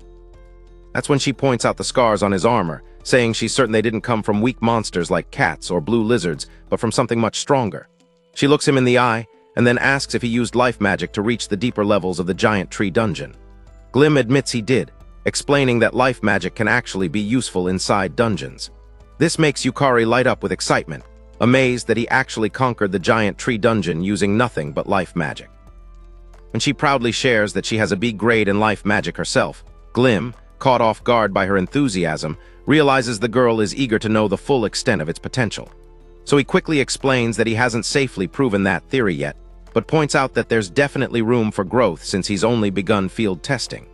That's when she points out the scars on his armor, saying she's certain they didn't come from weak monsters like cats or blue lizards, but from something much stronger. She looks him in the eye, and then asks if he used life magic to reach the deeper levels of the giant tree dungeon. Glim admits he did, explaining that life magic can actually be useful inside dungeons. This makes Yukari light up with excitement, amazed that he actually conquered the giant tree dungeon using nothing but life magic. When she proudly shares that she has a B grade in life magic herself, Glim, caught off guard by her enthusiasm, realizes the girl is eager to know the full extent of its potential. So he quickly explains that he hasn't safely proven that theory yet, but points out that there's definitely room for growth since he's only begun field testing.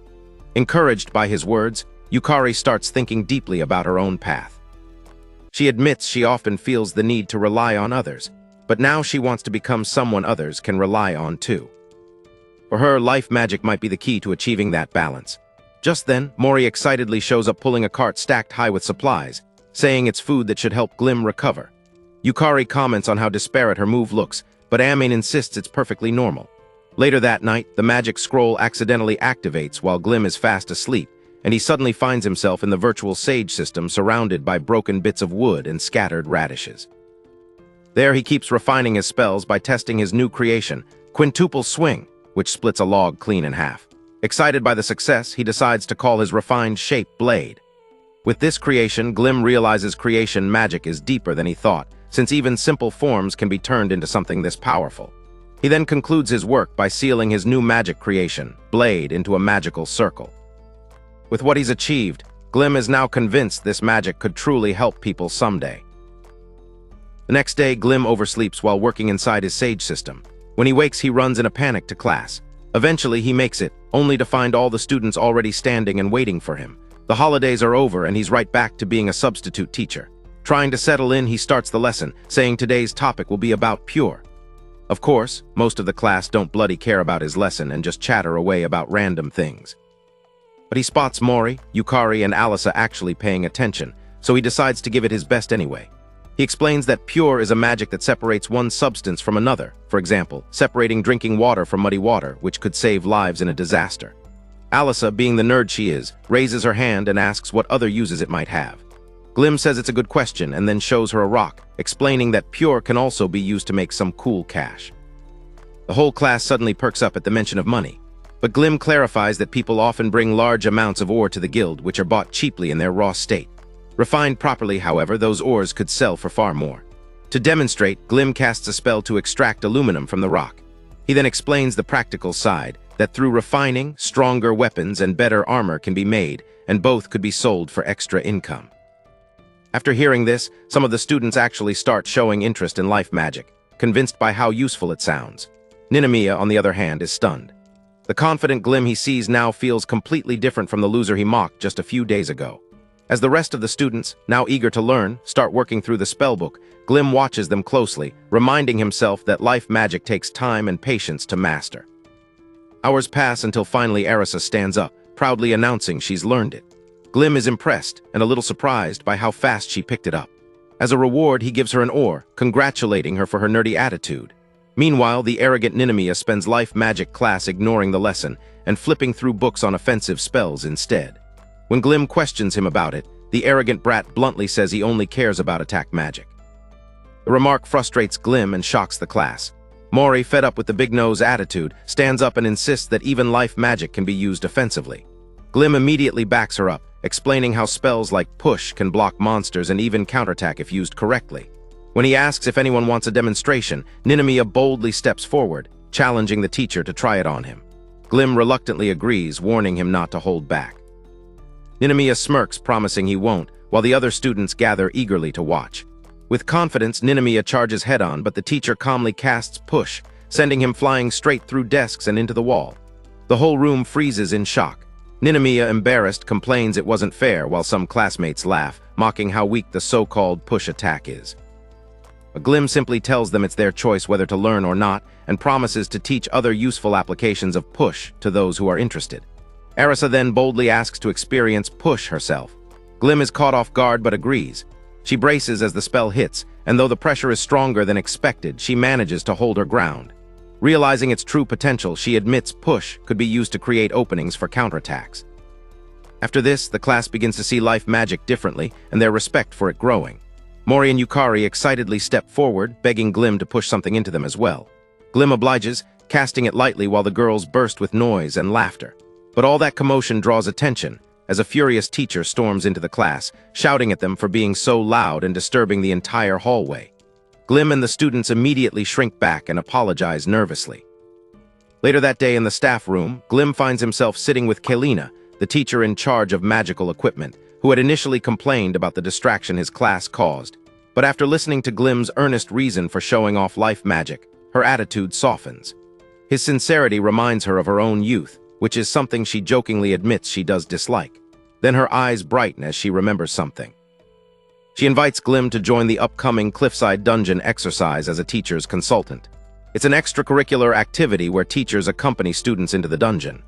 Encouraged by his words, Yukari starts thinking deeply about her own path. She admits she often feels the need to rely on others, but now she wants to become someone others can rely on too. For her, life magic might be the key to achieving that balance. Just then, Mori excitedly shows up pulling a cart stacked high with supplies, saying it's food that should help Glim recover. Yukari comments on how disparate her move looks, but Amin insists it's perfectly normal. Later that night, the magic scroll accidentally activates while Glim is fast asleep, and he suddenly finds himself in the virtual sage system surrounded by broken bits of wood and scattered radishes. There he keeps refining his spells by testing his new creation, Quintuple Swing, which splits a log clean in half. Excited by the success, he decides to call his refined shape Blade. With this creation, Glim realizes creation magic is deeper than he thought, since even simple forms can be turned into something this powerful. He then concludes his work by sealing his new magic creation, Blade, into a magical circle. With what he's achieved, Glim is now convinced this magic could truly help people someday. The next day, Glim oversleeps while working inside his Sage system. When he wakes, he runs in a panic to class. Eventually, he makes it, only to find all the students already standing and waiting for him. The holidays are over and he's right back to being a substitute teacher. Trying to settle in, he starts the lesson, saying today's topic will be about pure. Of course, most of the class don't bloody care about his lesson and just chatter away about random things. But he spots Mori, Yukari, and Alisa actually paying attention, so he decides to give it his best anyway. He explains that pure is a magic that separates one substance from another, for example, separating drinking water from muddy water, which could save lives in a disaster. Alisa, being the nerd she is, raises her hand and asks what other uses it might have. Glim says it's a good question and then shows her a rock, explaining that pure can also be used to make some cool cash. The whole class suddenly perks up at the mention of money, but Glim clarifies that people often bring large amounts of ore to the guild, which are bought cheaply in their raw state. Refined properly, however, those ores could sell for far more. To demonstrate, Glim casts a spell to extract aluminum from the rock. He then explains the practical side, that through refining, stronger weapons and better armor can be made, and both could be sold for extra income. After hearing this, some of the students actually start showing interest in life magic, convinced by how useful it sounds. Ninomiya, on the other hand, is stunned. The confident Glim he sees now feels completely different from the loser he mocked just a few days ago. As the rest of the students, now eager to learn, start working through the spellbook, Glim watches them closely, reminding himself that life magic takes time and patience to master. Hours pass until finally Arisa stands up, proudly announcing she's learned it. Glim is impressed and a little surprised by how fast she picked it up. As a reward, he gives her an ore, congratulating her for her nerdy attitude. Meanwhile, the arrogant Ninomiya spends life magic class ignoring the lesson and flipping through books on offensive spells instead. When Glim questions him about it, the arrogant brat bluntly says he only cares about attack magic. The remark frustrates Glim and shocks the class. Mori, fed up with the big-nose attitude, stands up and insists that even life magic can be used offensively. Glim immediately backs her up, explaining how spells like push can block monsters and even counterattack if used correctly. When he asks if anyone wants a demonstration, Ninomiya boldly steps forward, challenging the teacher to try it on him. Glim reluctantly agrees, warning him not to hold back. Ninomiya smirks, promising he won't, while the other students gather eagerly to watch. With confidence, Ninomiya charges head-on, but the teacher calmly casts push, sending him flying straight through desks and into the wall. The whole room freezes in shock. Ninomiya, embarrassed, complains it wasn't fair, while some classmates laugh, mocking how weak the so-called push attack is. But Glim simply tells them it's their choice whether to learn or not, and promises to teach other useful applications of push to those who are interested. Arisa then boldly asks to experience push herself. Glim is caught off guard but agrees. She braces as the spell hits, and though the pressure is stronger than expected, she manages to hold her ground. Realizing its true potential, she admits push could be used to create openings for counterattacks. After this, the class begins to see life magic differently, and their respect for it growing. Mori and Yukari excitedly step forward, begging Glim to push something into them as well. Glim obliges, casting it lightly while the girls burst with noise and laughter. But all that commotion draws attention, as a furious teacher storms into the class, shouting at them for being so loud and disturbing the entire hallway. Glim and the students immediately shrink back and apologize nervously. Later that day in the staff room, Glim finds himself sitting with Kalina, the teacher in charge of magical equipment, who had initially complained about the distraction his class caused. But after listening to Glim's earnest reason for showing off life magic, her attitude softens. His sincerity reminds her of her own youth, which is something she jokingly admits she does dislike. Then her eyes brighten as she remembers something. She invites Glim to join the upcoming Cliffside Dungeon exercise as a teacher's consultant. It's an extracurricular activity where teachers accompany students into the dungeon.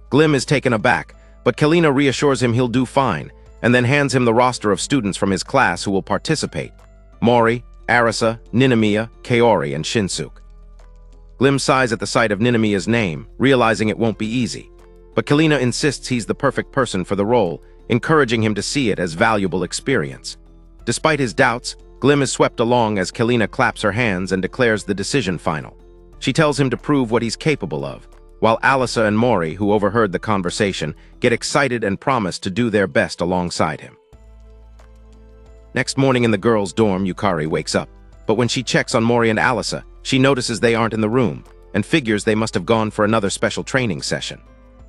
Glim is taken aback, but Kalina reassures him he'll do fine, and then hands him the roster of students from his class who will participate: Mori, Arisa, Ninomiya, Kaori, and Shinsuke. Glim sighs at the sight of Ninomiya's name, realizing it won't be easy. But Kalina insists he's the perfect person for the role, encouraging him to see it as valuable experience. Despite his doubts, Glim is swept along as Kalina claps her hands and declares the decision final. She tells him to prove what he's capable of, while Alisa and Mori, who overheard the conversation, get excited and promise to do their best alongside him. Next morning in the girls' dorm, Yukari wakes up. but when she checks on Mori and Alyssa, she notices they aren't in the room, and figures they must have gone for another special training session.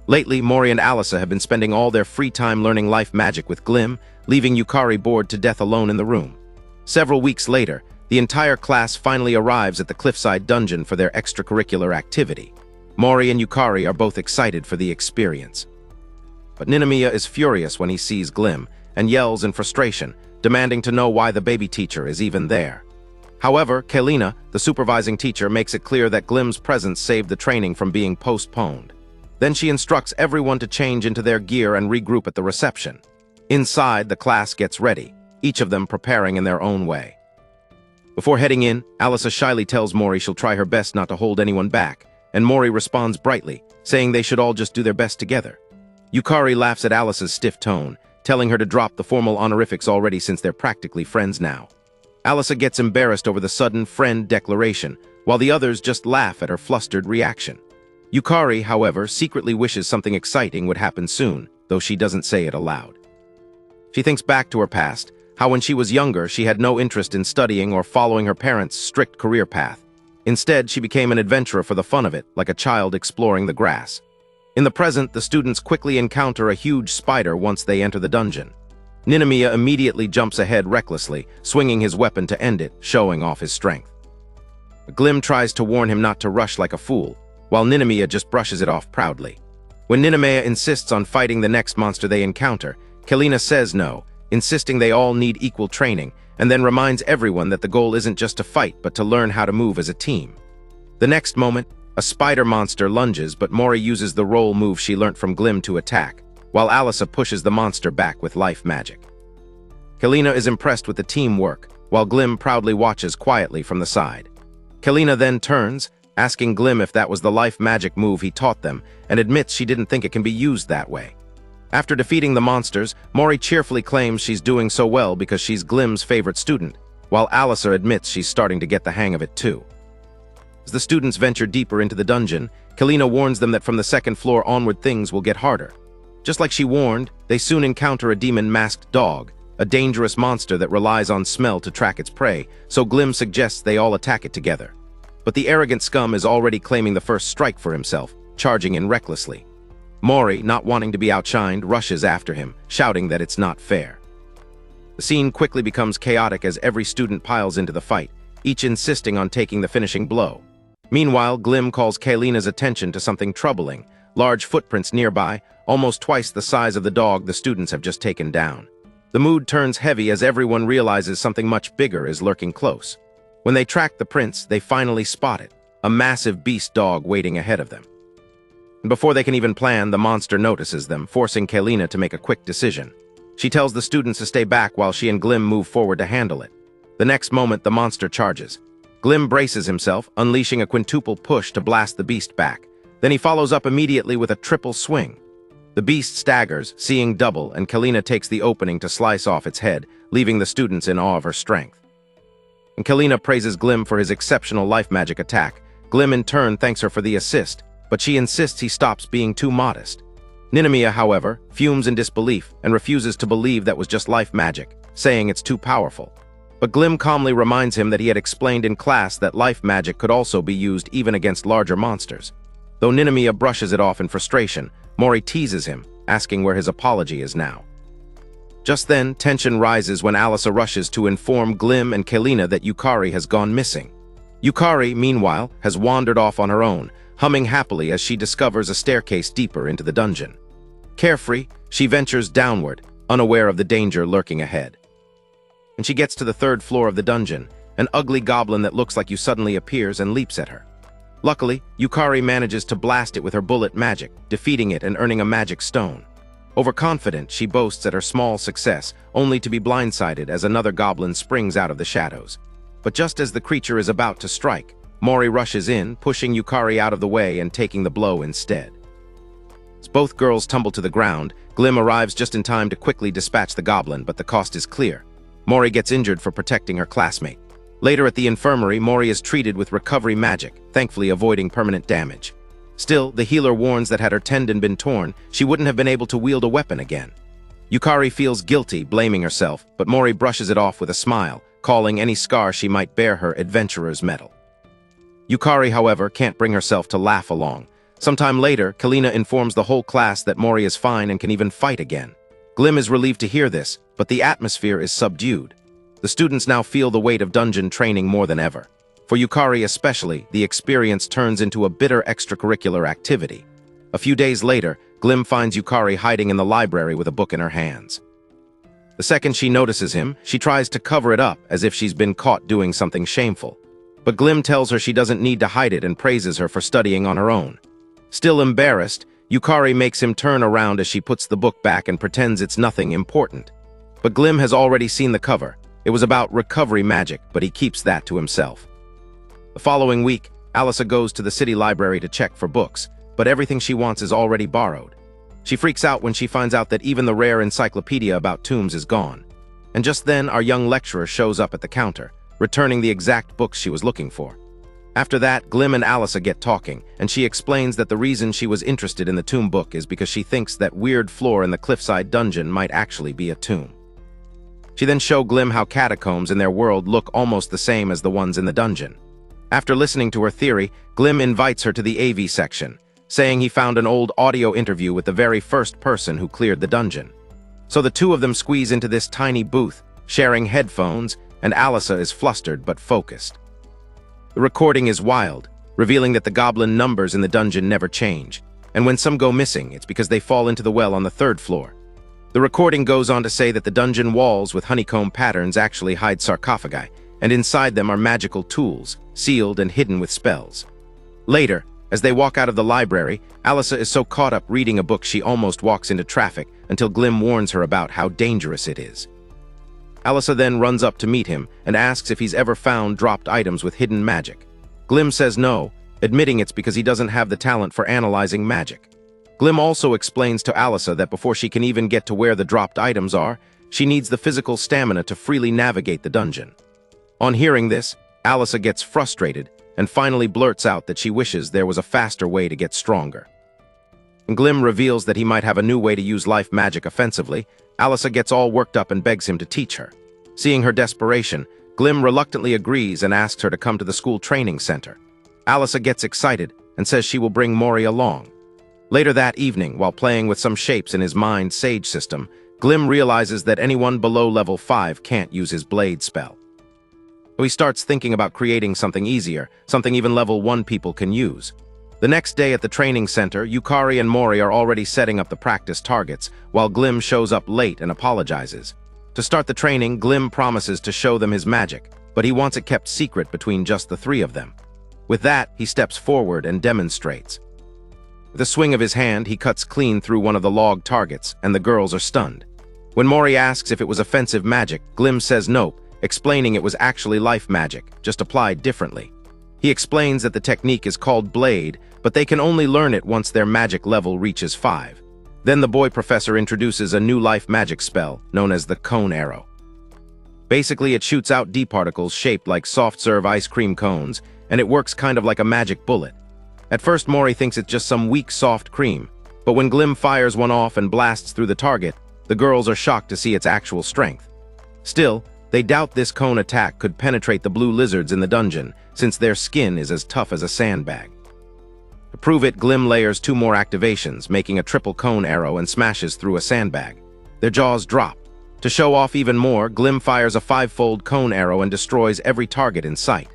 Lately, Mori and Alyssa have been spending all their free time learning life magic with Glim, leaving Yukari bored to death alone in the room. Several weeks later, the entire class finally arrives at the cliffside dungeon for their extracurricular activity. Mori and Yukari are both excited for the experience. But Ninomiya is furious when he sees Glim, and yells in frustration, demanding to know why the baby teacher is even there. However, Kalina, the supervising teacher, makes it clear that Glim's presence saved the training from being postponed. Then she instructs everyone to change into their gear and regroup at the reception. Inside, the class gets ready, each of them preparing in their own way. Before heading in, Alyssa shyly tells Mori she'll try her best not to hold anyone back, and Mori responds brightly, saying they should all just do their best together. Yukari laughs at Alyssa's stiff tone, telling her to drop the formal honorifics already since they're practically friends now. Alyssa gets embarrassed over the sudden friend declaration, while the others just laugh at her flustered reaction. Yukari, however, secretly wishes something exciting would happen soon, though she doesn't say it aloud. She thinks back to her past, how when she was younger she had no interest in studying or following her parents' strict career path. Instead, she became an adventurer for the fun of it, like a child exploring the grass. In the present, the students quickly encounter a huge spider once they enter the dungeon. Ninomiya immediately jumps ahead recklessly, swinging his weapon to end it, showing off his strength. Glim tries to warn him not to rush like a fool, while Ninomiya just brushes it off proudly. When Ninomiya insists on fighting the next monster they encounter, Kalina says no, insisting they all need equal training, and then reminds everyone that the goal isn't just to fight but to learn how to move as a team. The next moment, a spider monster lunges, but Mori uses the roll move she learnt from Glim to attack, while Alyssa pushes the monster back with life magic. Kalina is impressed with the teamwork, while Glim proudly watches quietly from the side. Kalina then turns, asking Glim if that was the life magic move he taught them, and admits she didn't think it can be used that way. After defeating the monsters, Mori cheerfully claims she's doing so well because she's Glim's favorite student, while Alyssa admits she's starting to get the hang of it too. As the students venture deeper into the dungeon, Kalina warns them that from the second floor onward things will get harder. Just like she warned, they soon encounter a demon-masked dog, a dangerous monster that relies on smell to track its prey, so Glim suggests they all attack it together. But the arrogant scum is already claiming the first strike for himself, charging in recklessly. Mori, not wanting to be outshined, rushes after him, shouting that it's not fair. The scene quickly becomes chaotic as every student piles into the fight, each insisting on taking the finishing blow. Meanwhile, Glim calls Kalina's attention to something troubling, large footprints nearby, almost twice the size of the dog the students have just taken down. The mood turns heavy as everyone realizes something much bigger is lurking close. When they track the prints, they finally spot it, a massive beast dog waiting ahead of them. And before they can even plan, the monster notices them, forcing Kalina to make a quick decision. She tells the students to stay back while she and Glim move forward to handle it. The next moment, the monster charges. Glim braces himself, unleashing a quintuple push to blast the beast back. Then he follows up immediately with a triple swing. The beast staggers, seeing double, and Kalina takes the opening to slice off its head, leaving the students in awe of her strength. And Kalina praises Glim for his exceptional life magic attack. Glim in turn thanks her for the assist, but she insists he stops being too modest. Ninomiya, however, fumes in disbelief and refuses to believe that was just life magic, saying it's too powerful. But Glim calmly reminds him that he had explained in class that life magic could also be used even against larger monsters. Though Ninomiya brushes it off in frustration, Mori teases him, asking where his apology is now. Just then, tension rises when Alyssa rushes to inform Glim and Kalina that Yukari has gone missing. Yukari, meanwhile, has wandered off on her own, humming happily as she discovers a staircase deeper into the dungeon. Carefree, she ventures downward, unaware of the danger lurking ahead. When she gets to the third floor of the dungeon, an ugly goblin that looks like you suddenly appears and leaps at her. Luckily, Yukari manages to blast it with her bullet magic, defeating it and earning a magic stone. Overconfident, she boasts at her small success, only to be blindsided as another goblin springs out of the shadows. But just as the creature is about to strike, Mori rushes in, pushing Yukari out of the way and taking the blow instead. As both girls tumble to the ground, Glim arrives just in time to quickly dispatch the goblin, but the cost is clear. Mori gets injured for protecting her classmate. Later at the infirmary, Mori is treated with recovery magic, thankfully avoiding permanent damage. Still, the healer warns that had her tendon been torn, she wouldn't have been able to wield a weapon again. Yukari feels guilty, blaming herself, but Mori brushes it off with a smile, calling any scar she might bear her adventurer's mettle. Yukari, however, can't bring herself to laugh along. Sometime later, Kalina informs the whole class that Mori is fine and can even fight again. Glim is relieved to hear this, but the atmosphere is subdued. The students now feel the weight of dungeon training more than ever. For Yukari especially, the experience turns into a bitter extracurricular activity. A few days later, Glim finds Yukari hiding in the library with a book in her hands. The second she notices him, she tries to cover it up as if she's been caught doing something shameful. But Glim tells her she doesn't need to hide it and praises her for studying on her own. Still embarrassed, Yukari makes him turn around as she puts the book back and pretends it's nothing important. But Glim has already seen the cover. It was about recovery magic, but he keeps that to himself. The following week, Alyssa goes to the city library to check for books, but everything she wants is already borrowed. She freaks out when she finds out that even the rare encyclopedia about tombs is gone. And just then, our young lecturer shows up at the counter, returning the exact books she was looking for. After that, Glim and Alyssa get talking, and she explains that the reason she was interested in the tomb book is because she thinks that weird floor in the cliffside dungeon might actually be a tomb. She then shows Glim how catacombs in their world look almost the same as the ones in the dungeon. After listening to her theory, Glim invites her to the AV section, saying he found an old audio interview with the very first person who cleared the dungeon. So the two of them squeeze into this tiny booth, sharing headphones, and Alyssa is flustered but focused. The recording is wild, revealing that the goblin numbers in the dungeon never change, and when some go missing, it's because they fall into the well on the 3rd floor. The recording goes on to say that the dungeon walls with honeycomb patterns actually hide sarcophagi, and inside them are magical tools, sealed and hidden with spells. Later, as they walk out of the library, Alyssa is so caught up reading a book she almost walks into traffic until Glim warns her about how dangerous it is. Alyssa then runs up to meet him and asks if he's ever found dropped items with hidden magic. Glim says no, admitting it's because he doesn't have the talent for analyzing magic. Glim also explains to Alyssa that before she can even get to where the dropped items are, she needs the physical stamina to freely navigate the dungeon. On hearing this, Alyssa gets frustrated and finally blurts out that she wishes there was a faster way to get stronger. When Glim reveals that he might have a new way to use life magic offensively, Alyssa gets all worked up and begs him to teach her. Seeing her desperation, Glim reluctantly agrees and asks her to come to the school training center. Alyssa gets excited and says she will bring Mori along. Later that evening, while playing with some shapes in his mind sage system, Glim realizes that anyone below level 5 can't use his blade spell. So he starts thinking about creating something easier, something even level 1 people can use. The next day at the training center, Yukari and Mori are already setting up the practice targets, while Glim shows up late and apologizes. To start the training, Glim promises to show them his magic, but he wants it kept secret between just the 3 of them. With that, he steps forward and demonstrates. With a swing of his hand, he cuts clean through one of the log targets, and the girls are stunned. When Mori asks if it was offensive magic, Glim says nope, explaining it was actually life magic, just applied differently. He explains that the technique is called Blade, but they can only learn it once their magic level reaches 5. Then the boy professor introduces a new life magic spell, known as the Cone Arrow. Basically, it shoots out D-particles shaped like soft-serve ice cream cones, and it works kind of like a magic bullet. At first, Mori thinks it's just some weak, soft cream, but when Glim fires one off and blasts through the target, the girls are shocked to see its actual strength. Still, they doubt this cone attack could penetrate the blue lizards in the dungeon, since their skin is as tough as a sandbag. To prove it, Glim layers 2 more activations, making a triple cone arrow and smashes through a sandbag. Their jaws drop. To show off even more, Glim fires a 5-fold cone arrow and destroys every target in sight.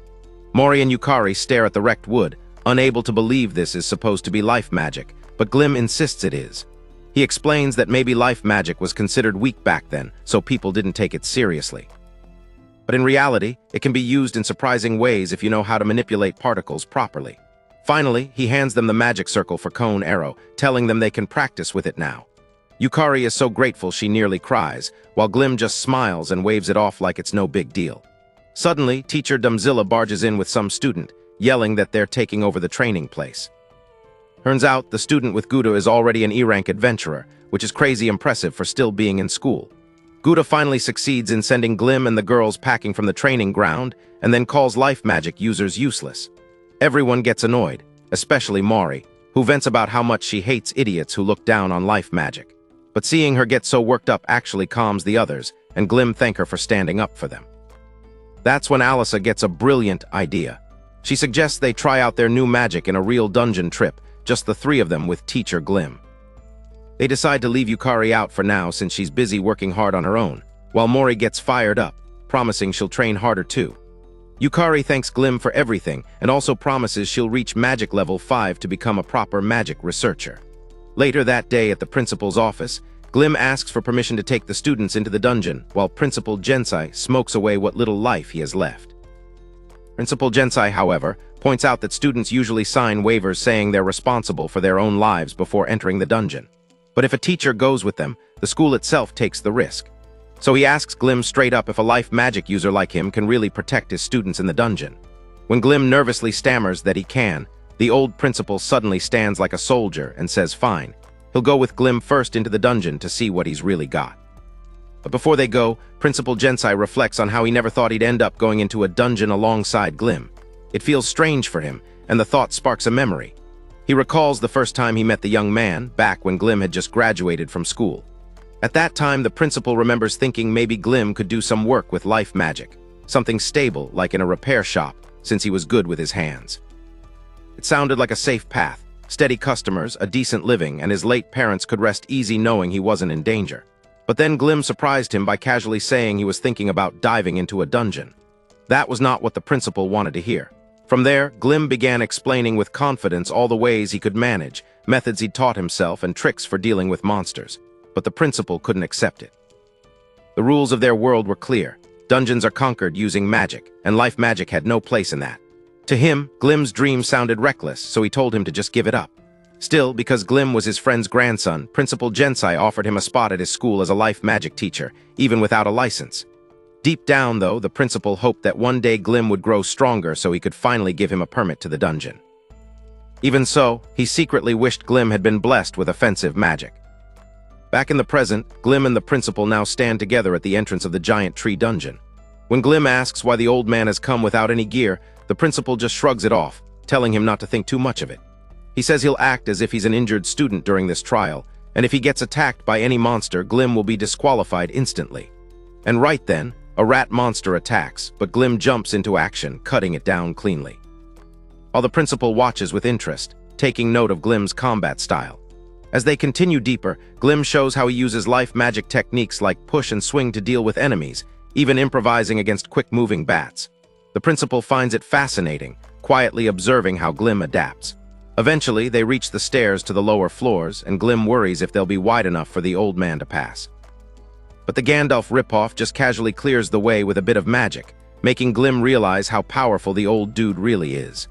Mori and Yukari stare at the wrecked wood, unable to believe this is supposed to be life magic, but Glim insists it is. He explains that maybe life magic was considered weak back then, so people didn't take it seriously. But in reality, it can be used in surprising ways if you know how to manipulate particles properly. Finally, he hands them the magic circle for Cone Arrow, telling them they can practice with it now. Yukari is so grateful she nearly cries, while Glim just smiles and waves it off like it's no big deal. Suddenly, teacher Dumzilla barges in with some student, yelling that they're taking over the training place. Turns out, the student with Gouda is already an E-rank adventurer, which is crazy impressive for still being in school. Gouda finally succeeds in sending Glim and the girls packing from the training ground, and then calls life magic users useless. Everyone gets annoyed, especially Mori, who vents about how much she hates idiots who look down on life magic. But seeing her get so worked up actually calms the others, and Glim thank her for standing up for them. That's when Alyssa gets a brilliant idea. She suggests they try out their new magic in a real dungeon trip, just the three of them with teacher Glim. They decide to leave Yukari out for now since she's busy working hard on her own, while Mori gets fired up, promising she'll train harder too. Yukari thanks Glim for everything and also promises she'll reach magic level 5 to become a proper magic researcher. Later that day at the principal's office, Glim asks for permission to take the students into the dungeon, while Principal Gensai smokes away what little life he has left. Principal Gensai, however, points out that students usually sign waivers saying they're responsible for their own lives before entering the dungeon. But if a teacher goes with them, the school itself takes the risk. So he asks Glim straight up if a life magic user like him can really protect his students in the dungeon. When Glim nervously stammers that he can, the old principal suddenly stands like a soldier and says fine. He'll go with Glim first into the dungeon to see what he's really got. But before they go, Principal Gensai reflects on how he never thought he'd end up going into a dungeon alongside Glim. It feels strange for him, and the thought sparks a memory. He recalls the first time he met the young man, back when Glim had just graduated from school. At that time, the principal remembers thinking maybe Glim could do some work with life magic, something stable like in a repair shop, since he was good with his hands. It sounded like a safe path. Steady customers, a decent living, and his late parents could rest easy knowing he wasn't in danger. But then Glim surprised him by casually saying he was thinking about diving into a dungeon. That was not what the principal wanted to hear. From there, Glim began explaining with confidence all the ways he could manage, methods he'd taught himself, and tricks for dealing with monsters. But the principal couldn't accept it. The rules of their world were clear. Dungeons are conquered using magic, and life magic had no place in that. To him, Glim's dream sounded reckless, so he told him to just give it up. Still, because Glim was his friend's grandson, Principal Gensai offered him a spot at his school as a life magic teacher, even without a license. Deep down, though, the principal hoped that one day Glim would grow stronger so he could finally give him a permit to the dungeon. Even so, he secretly wished Glim had been blessed with offensive magic. Back in the present, Glim and the principal now stand together at the entrance of the giant tree dungeon. When Glim asks why the old man has come without any gear, the principal just shrugs it off, telling him not to think too much of it. He says he'll act as if he's an injured student during this trial, and if he gets attacked by any monster, Glim will be disqualified instantly. And right then, a rat monster attacks, but Glim jumps into action, cutting it down cleanly. While the principal watches with interest, taking note of Glim's combat style. As they continue deeper, Glim shows how he uses life magic techniques like push and swing to deal with enemies, even improvising against quick-moving bats. The principal finds it fascinating, quietly observing how Glim adapts. Eventually, they reach the stairs to the lower floors, and Glim worries if they'll be wide enough for the old man to pass. But the Gandalf ripoff just casually clears the way with a bit of magic, making Glim realize how powerful the old dude really is.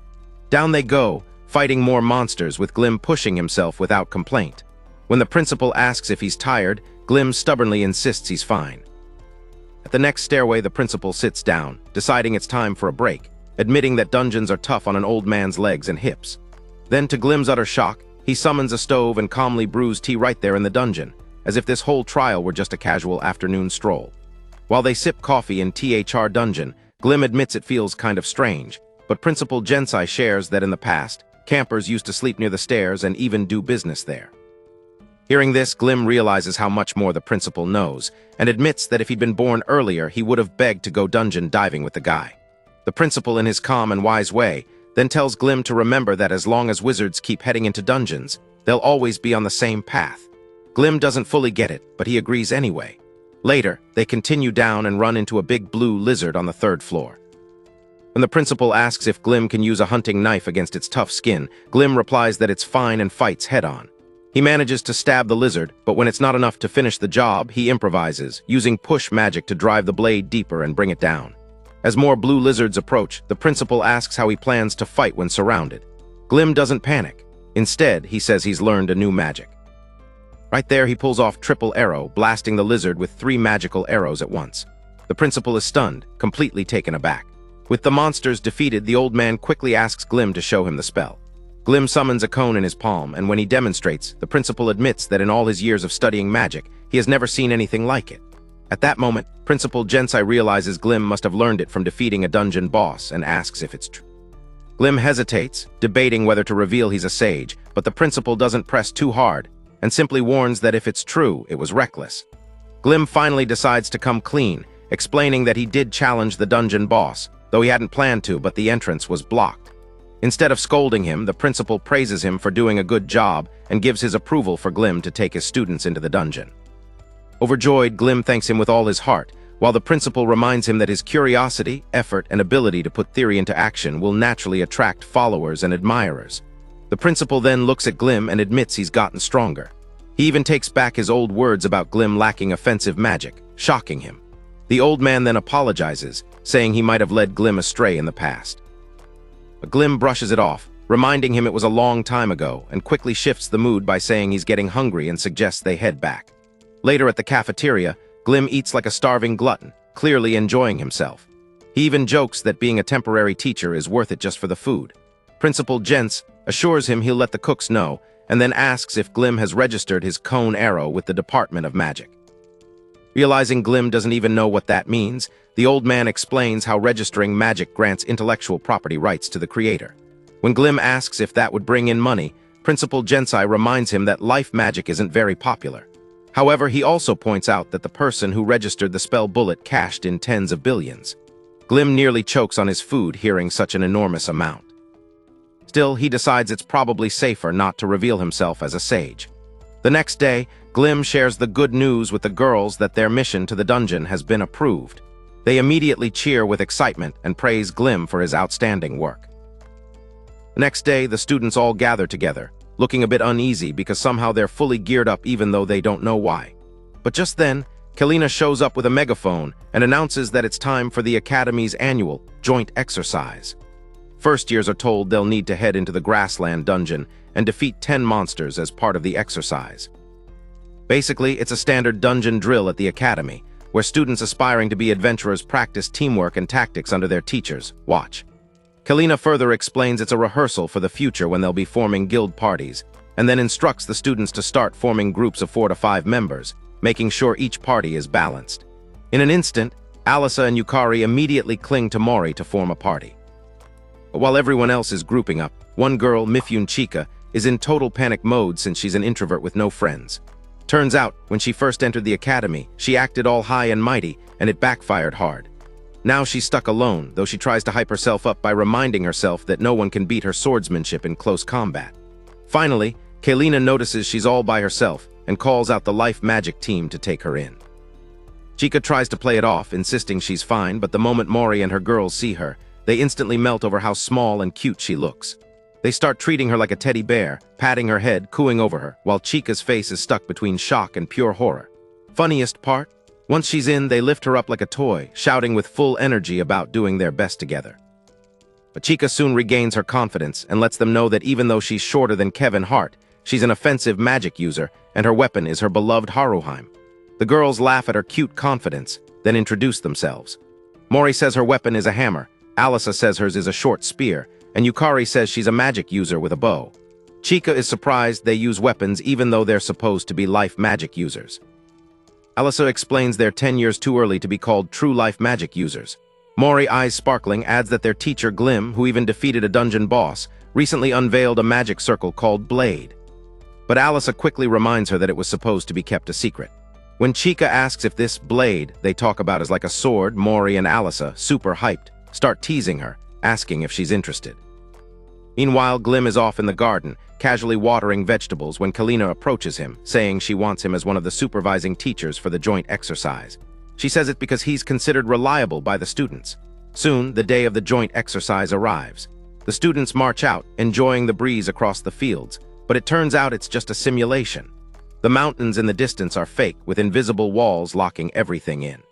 Down they go, fighting more monsters with Glim pushing himself without complaint. When the principal asks if he's tired, Glim stubbornly insists he's fine. At the next stairway, the principal sits down, deciding it's time for a break, admitting that dungeons are tough on an old man's legs and hips. Then, to Glim's utter shock, he summons a stove and calmly brews tea right there in the dungeon, as if this whole trial were just a casual afternoon stroll. While they sip coffee in THR dungeon, Glim admits it feels kind of strange, but Principal Gensai shares that in the past, campers used to sleep near the stairs and even do business there. Hearing this, Glim realizes how much more the principal knows, and admits that if he'd been born earlier, he would have begged to go dungeon diving with the guy. The principal, in his calm and wise way, then tells Glim to remember that as long as wizards keep heading into dungeons, they'll always be on the same path. Glim doesn't fully get it, but he agrees anyway. Later, they continue down and run into a big blue lizard on the 3rd floor. When the principal asks if Glim can use a hunting knife against its tough skin, Glim replies that it's fine and fights head-on. He manages to stab the lizard, but when it's not enough to finish the job, he improvises, using push magic to drive the blade deeper and bring it down. As more blue lizards approach, the principal asks how he plans to fight when surrounded. Glim doesn't panic. Instead, he says he's learned a new magic. Right there, he pulls off triple arrow, blasting the lizard with 3 magical arrows at once. The principal is stunned, completely taken aback. With the monsters defeated, the old man quickly asks Glim to show him the spell. Glim summons a cone in his palm, and when he demonstrates, the principal admits that in all his years of studying magic, he has never seen anything like it. At that moment, Principal Gensai realizes Glim must have learned it from defeating a dungeon boss and asks if it's true. Glim hesitates, debating whether to reveal he's a sage, but the principal doesn't press too hard, and simply warns that if it's true, it was reckless. Glim finally decides to come clean, explaining that he did challenge the dungeon boss, though he hadn't planned to, but the entrance was blocked. Instead of scolding him, the principal praises him for doing a good job and gives his approval for Glim to take his students into the dungeon. Overjoyed, Glim thanks him with all his heart, while the principal reminds him that his curiosity, effort, and ability to put theory into action will naturally attract followers and admirers. The principal then looks at Glim and admits he's gotten stronger. He even takes back his old words about Glim lacking offensive magic, shocking him. The old man then apologizes, saying he might have led Glim astray in the past. But Glim brushes it off, reminding him it was a long time ago, and quickly shifts the mood by saying he's getting hungry and suggests they head back. Later at the cafeteria, Glim eats like a starving glutton, clearly enjoying himself. He even jokes that being a temporary teacher is worth it just for the food. Principal Jens assures him he'll let the cooks know, and then asks if Glim has registered his cone arrow with the Department of Magic. Realizing Glim doesn't even know what that means, the old man explains how registering magic grants intellectual property rights to the creator. When Glim asks if that would bring in money, Principal Jensai reminds him that life magic isn't very popular. However, he also points out that the person who registered the spell bullet cashed in tens of billions. Glim nearly chokes on his food hearing such an enormous amount. Still, he decides it's probably safer not to reveal himself as a sage. The next day, Glim shares the good news with the girls that their mission to the dungeon has been approved. They immediately cheer with excitement and praise Glim for his outstanding work. The next day, the students all gather together, looking a bit uneasy because somehow they're fully geared up even though they don't know why. But just then, Kalina shows up with a megaphone and announces that it's time for the Academy's annual joint exercise. First years are told they'll need to head into the Grassland dungeon and defeat 10 monsters as part of the exercise. Basically, it's a standard dungeon drill at the Academy, where students aspiring to be adventurers practice teamwork and tactics under their teachers. Watch. Kalina further explains it's a rehearsal for the future when they'll be forming guild parties, and then instructs the students to start forming groups of 4 to 5 members, making sure each party is balanced. In an instant, Alisa and Yukari immediately cling to Mori to form a party. But while everyone else is grouping up, one girl, Mifune Chika, is in total panic mode since she's an introvert with no friends. Turns out, when she first entered the academy, she acted all high and mighty, and it backfired hard. Now she's stuck alone, though she tries to hype herself up by reminding herself that no one can beat her swordsmanship in close combat. Finally, Kalina notices she's all by herself and calls out the life magic team to take her in. Chika tries to play it off, insisting she's fine, but the moment Mori and her girls see her, they instantly melt over how small and cute she looks. They start treating her like a teddy bear, patting her head, cooing over her, while Chika's face is stuck between shock and pure horror. Funniest part? Once she's in, they lift her up like a toy, shouting with full energy about doing their best together. But Chika soon regains her confidence and lets them know that even though she's shorter than Kevin Hart, she's an offensive magic user, and her weapon is her beloved Haruheim. The girls laugh at her cute confidence, then introduce themselves. Mori says her weapon is a hammer, Alisa says hers is a short spear, and Yukari says she's a magic user with a bow. Chika is surprised they use weapons even though they're supposed to be life magic users. Alisa explains they're 10 years too early to be called true life magic users. Mori, eyes sparkling, adds that their teacher Glim, who even defeated a dungeon boss, recently unveiled a magic circle called Blade. But Alisa quickly reminds her that it was supposed to be kept a secret. When Chika asks if this blade they talk about is like a sword, Mori and Alisa, super hyped, start teasing her, asking if she's interested. Meanwhile, Glim is off in the garden, casually watering vegetables when Kalina approaches him, saying she wants him as one of the supervising teachers for the joint exercise. She says it because he's considered reliable by the students. Soon, the day of the joint exercise arrives. The students march out, enjoying the breeze across the fields, but it turns out it's just a simulation. The mountains in the distance are fake, with invisible walls locking everything in.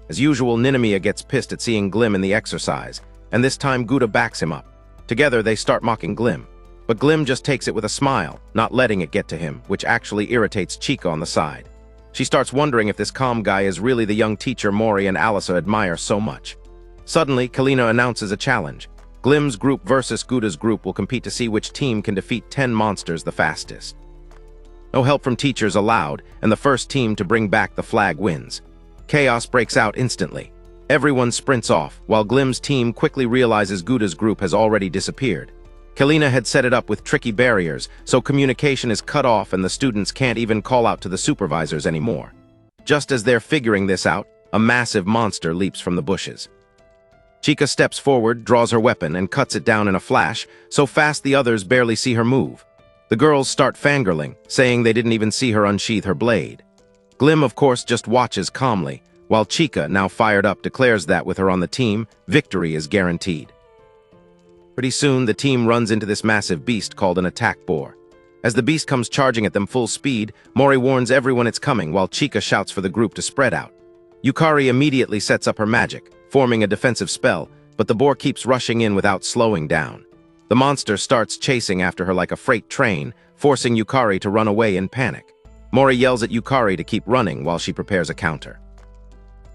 As usual, Ninomiya gets pissed at seeing Glim in the exercise, and this time Gouda backs him up. Together, they start mocking Glim. But Glim just takes it with a smile, not letting it get to him, which actually irritates Chika on the side. She starts wondering if this calm guy is really the young teacher Mori and Alisa admire so much. Suddenly, Kalina announces a challenge. Glim's group versus Gouda's group will compete to see which team can defeat 10 monsters the fastest. No help from teachers allowed, and the first team to bring back the flag wins. Chaos breaks out instantly. Everyone sprints off, while Glim's team quickly realizes Gouda's group has already disappeared. Kalina had set it up with tricky barriers, so communication is cut off and the students can't even call out to the supervisors anymore. Just as they're figuring this out, a massive monster leaps from the bushes. Chica steps forward, draws her weapon, and cuts it down in a flash, so fast the others barely see her move. The girls start fangirling, saying they didn't even see her unsheath her blade. Glim, of course, just watches calmly, while Chica, now fired up, declares that with her on the team, victory is guaranteed. Pretty soon, the team runs into this massive beast called an attack boar. As the beast comes charging at them full speed, Mori warns everyone it's coming while Chica shouts for the group to spread out. Yukari immediately sets up her magic, forming a defensive spell, but the boar keeps rushing in without slowing down. The monster starts chasing after her like a freight train, forcing Yukari to run away in panic. Mori yells at Yukari to keep running while she prepares a counter.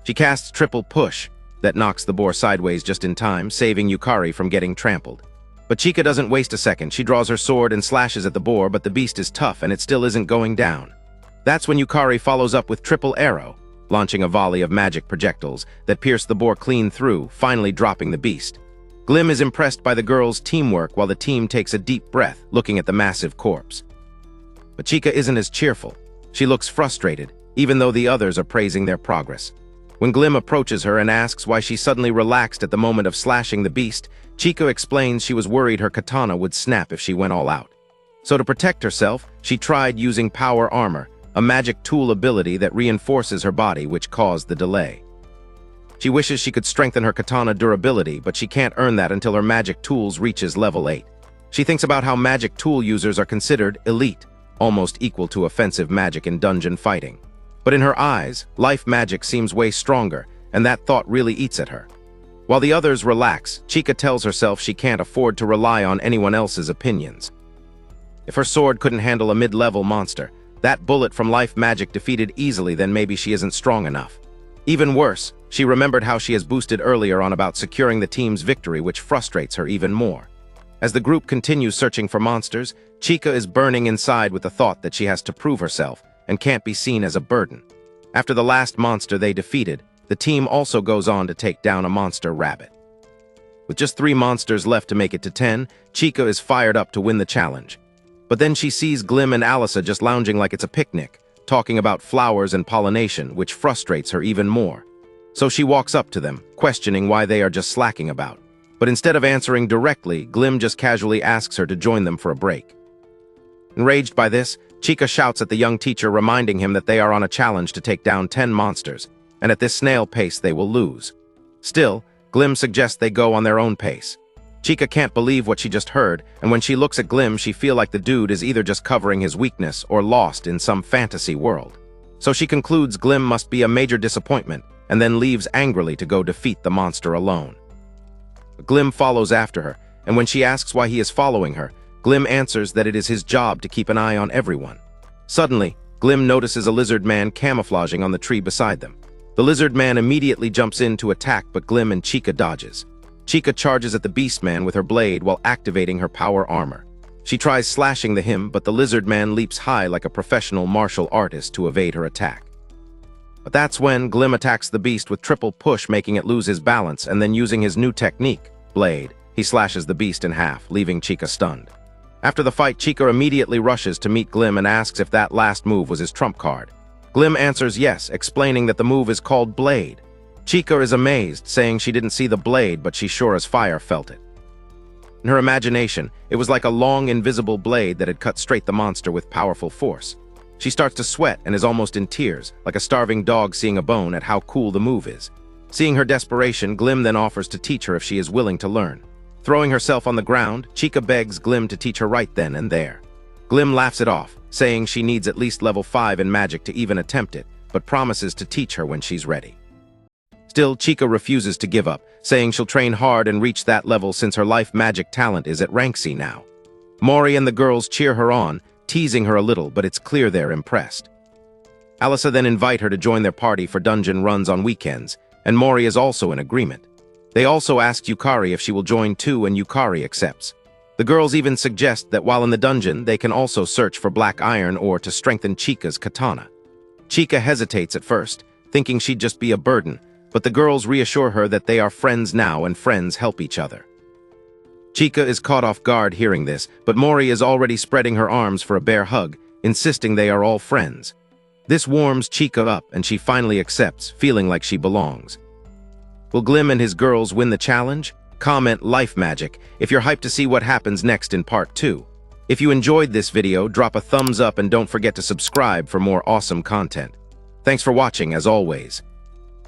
She casts triple push, that knocks the boar sideways just in time, saving Yukari from getting trampled. But Chica doesn't waste a second. She draws her sword and slashes at the boar, but the beast is tough and it still isn't going down. That's when Yukari follows up with triple arrow, launching a volley of magic projectiles that pierce the boar clean through, finally dropping the beast. Glim is impressed by the girls' teamwork while the team takes a deep breath, looking at the massive corpse. But Chica isn't as cheerful. She looks frustrated, even though the others are praising their progress. When Glim approaches her and asks why she suddenly relaxed at the moment of slashing the beast, Chica explains she was worried her katana would snap if she went all out. So to protect herself, she tried using power armor, a magic tool ability that reinforces her body, which caused the delay. She wishes she could strengthen her katana durability, but she can't earn that until her magic tools reaches level 8. She thinks about how magic tool users are considered elite, almost equal to offensive magic in dungeon fighting. But in her eyes, life magic seems way stronger, and that thought really eats at her. While the others relax, Chica tells herself she can't afford to rely on anyone else's opinions. If her sword couldn't handle a mid-level monster, that bullet from life magic defeated easily, then maybe she isn't strong enough. Even worse, she remembered how she has boosted earlier on about securing the team's victory, which frustrates her even more. As the group continues searching for monsters, Chica is burning inside with the thought that she has to prove herself and can't be seen as a burden. After the last monster they defeated, the team also goes on to take down a monster rabbit. With just 3 monsters left to make it to 10, Chica is fired up to win the challenge. But then she sees Glim and Alyssa just lounging like it's a picnic, talking about flowers and pollination, which frustrates her even more. So she walks up to them, questioning why they are just slacking about. But instead of answering directly, Glim just casually asks her to join them for a break. Enraged by this, Chica shouts at the young teacher, reminding him that they are on a challenge to take down 10 monsters, and at this snail pace they will lose. Still, Glim suggests they go on their own pace. Chica can't believe what she just heard, and when she looks at Glim, she feels like the dude is either just covering his weakness or lost in some fantasy world. So she concludes Glim must be a major disappointment, and then leaves angrily to go defeat the monster alone. Glim follows after her, and when she asks why he is following her, Glim answers that it is his job to keep an eye on everyone. Suddenly, Glim notices a lizard man camouflaging on the tree beside them. The lizard man immediately jumps in to attack, but Glim and Chica dodges. Chica charges at the beast man with her blade while activating her power armor. She tries slashing the him, but the lizard man leaps high like a professional martial artist to evade her attack. But that's when Glim attacks the beast with triple push, making it lose his balance, and then using his new technique, blade, he slashes the beast in half, leaving Chica stunned. After the fight, Chica immediately rushes to meet Glim and asks if that last move was his trump card. Glim answers yes, explaining that the move is called Blade. Chica is amazed, saying she didn't see the blade, but she sure as fire felt it. In her imagination, it was like a long, invisible blade that had cut straight the monster with powerful force. She starts to sweat and is almost in tears, like a starving dog seeing a bone at how cool the move is. Seeing her desperation, Glim then offers to teach her if she is willing to learn. Throwing herself on the ground, Chica begs Glim to teach her right then and there. Glim laughs it off, saying she needs at least level 5 in magic to even attempt it, but promises to teach her when she's ready. Still, Chica refuses to give up, saying she'll train hard and reach that level since her life magic talent is at rank C now. Mori and the girls cheer her on, teasing her a little, but it's clear they're impressed. Alyssa then invite her to join their party for dungeon runs on weekends, and Mori is also in agreement. They also ask Yukari if she will join too, and Yukari accepts. The girls even suggest that while in the dungeon, they can also search for black iron ore to strengthen Chica's katana. Chica hesitates at first, thinking she'd just be a burden, but the girls reassure her that they are friends now and friends help each other. Chica is caught off guard hearing this, but Mori is already spreading her arms for a bear hug, insisting they are all friends. This warms Chica up and she finally accepts, feeling like she belongs. Will Glim and his girls win the challenge? Comment Life Magic if you're hyped to see what happens next in part 2. If you enjoyed this video, drop a thumbs up and don't forget to subscribe for more awesome content. Thanks for watching as always.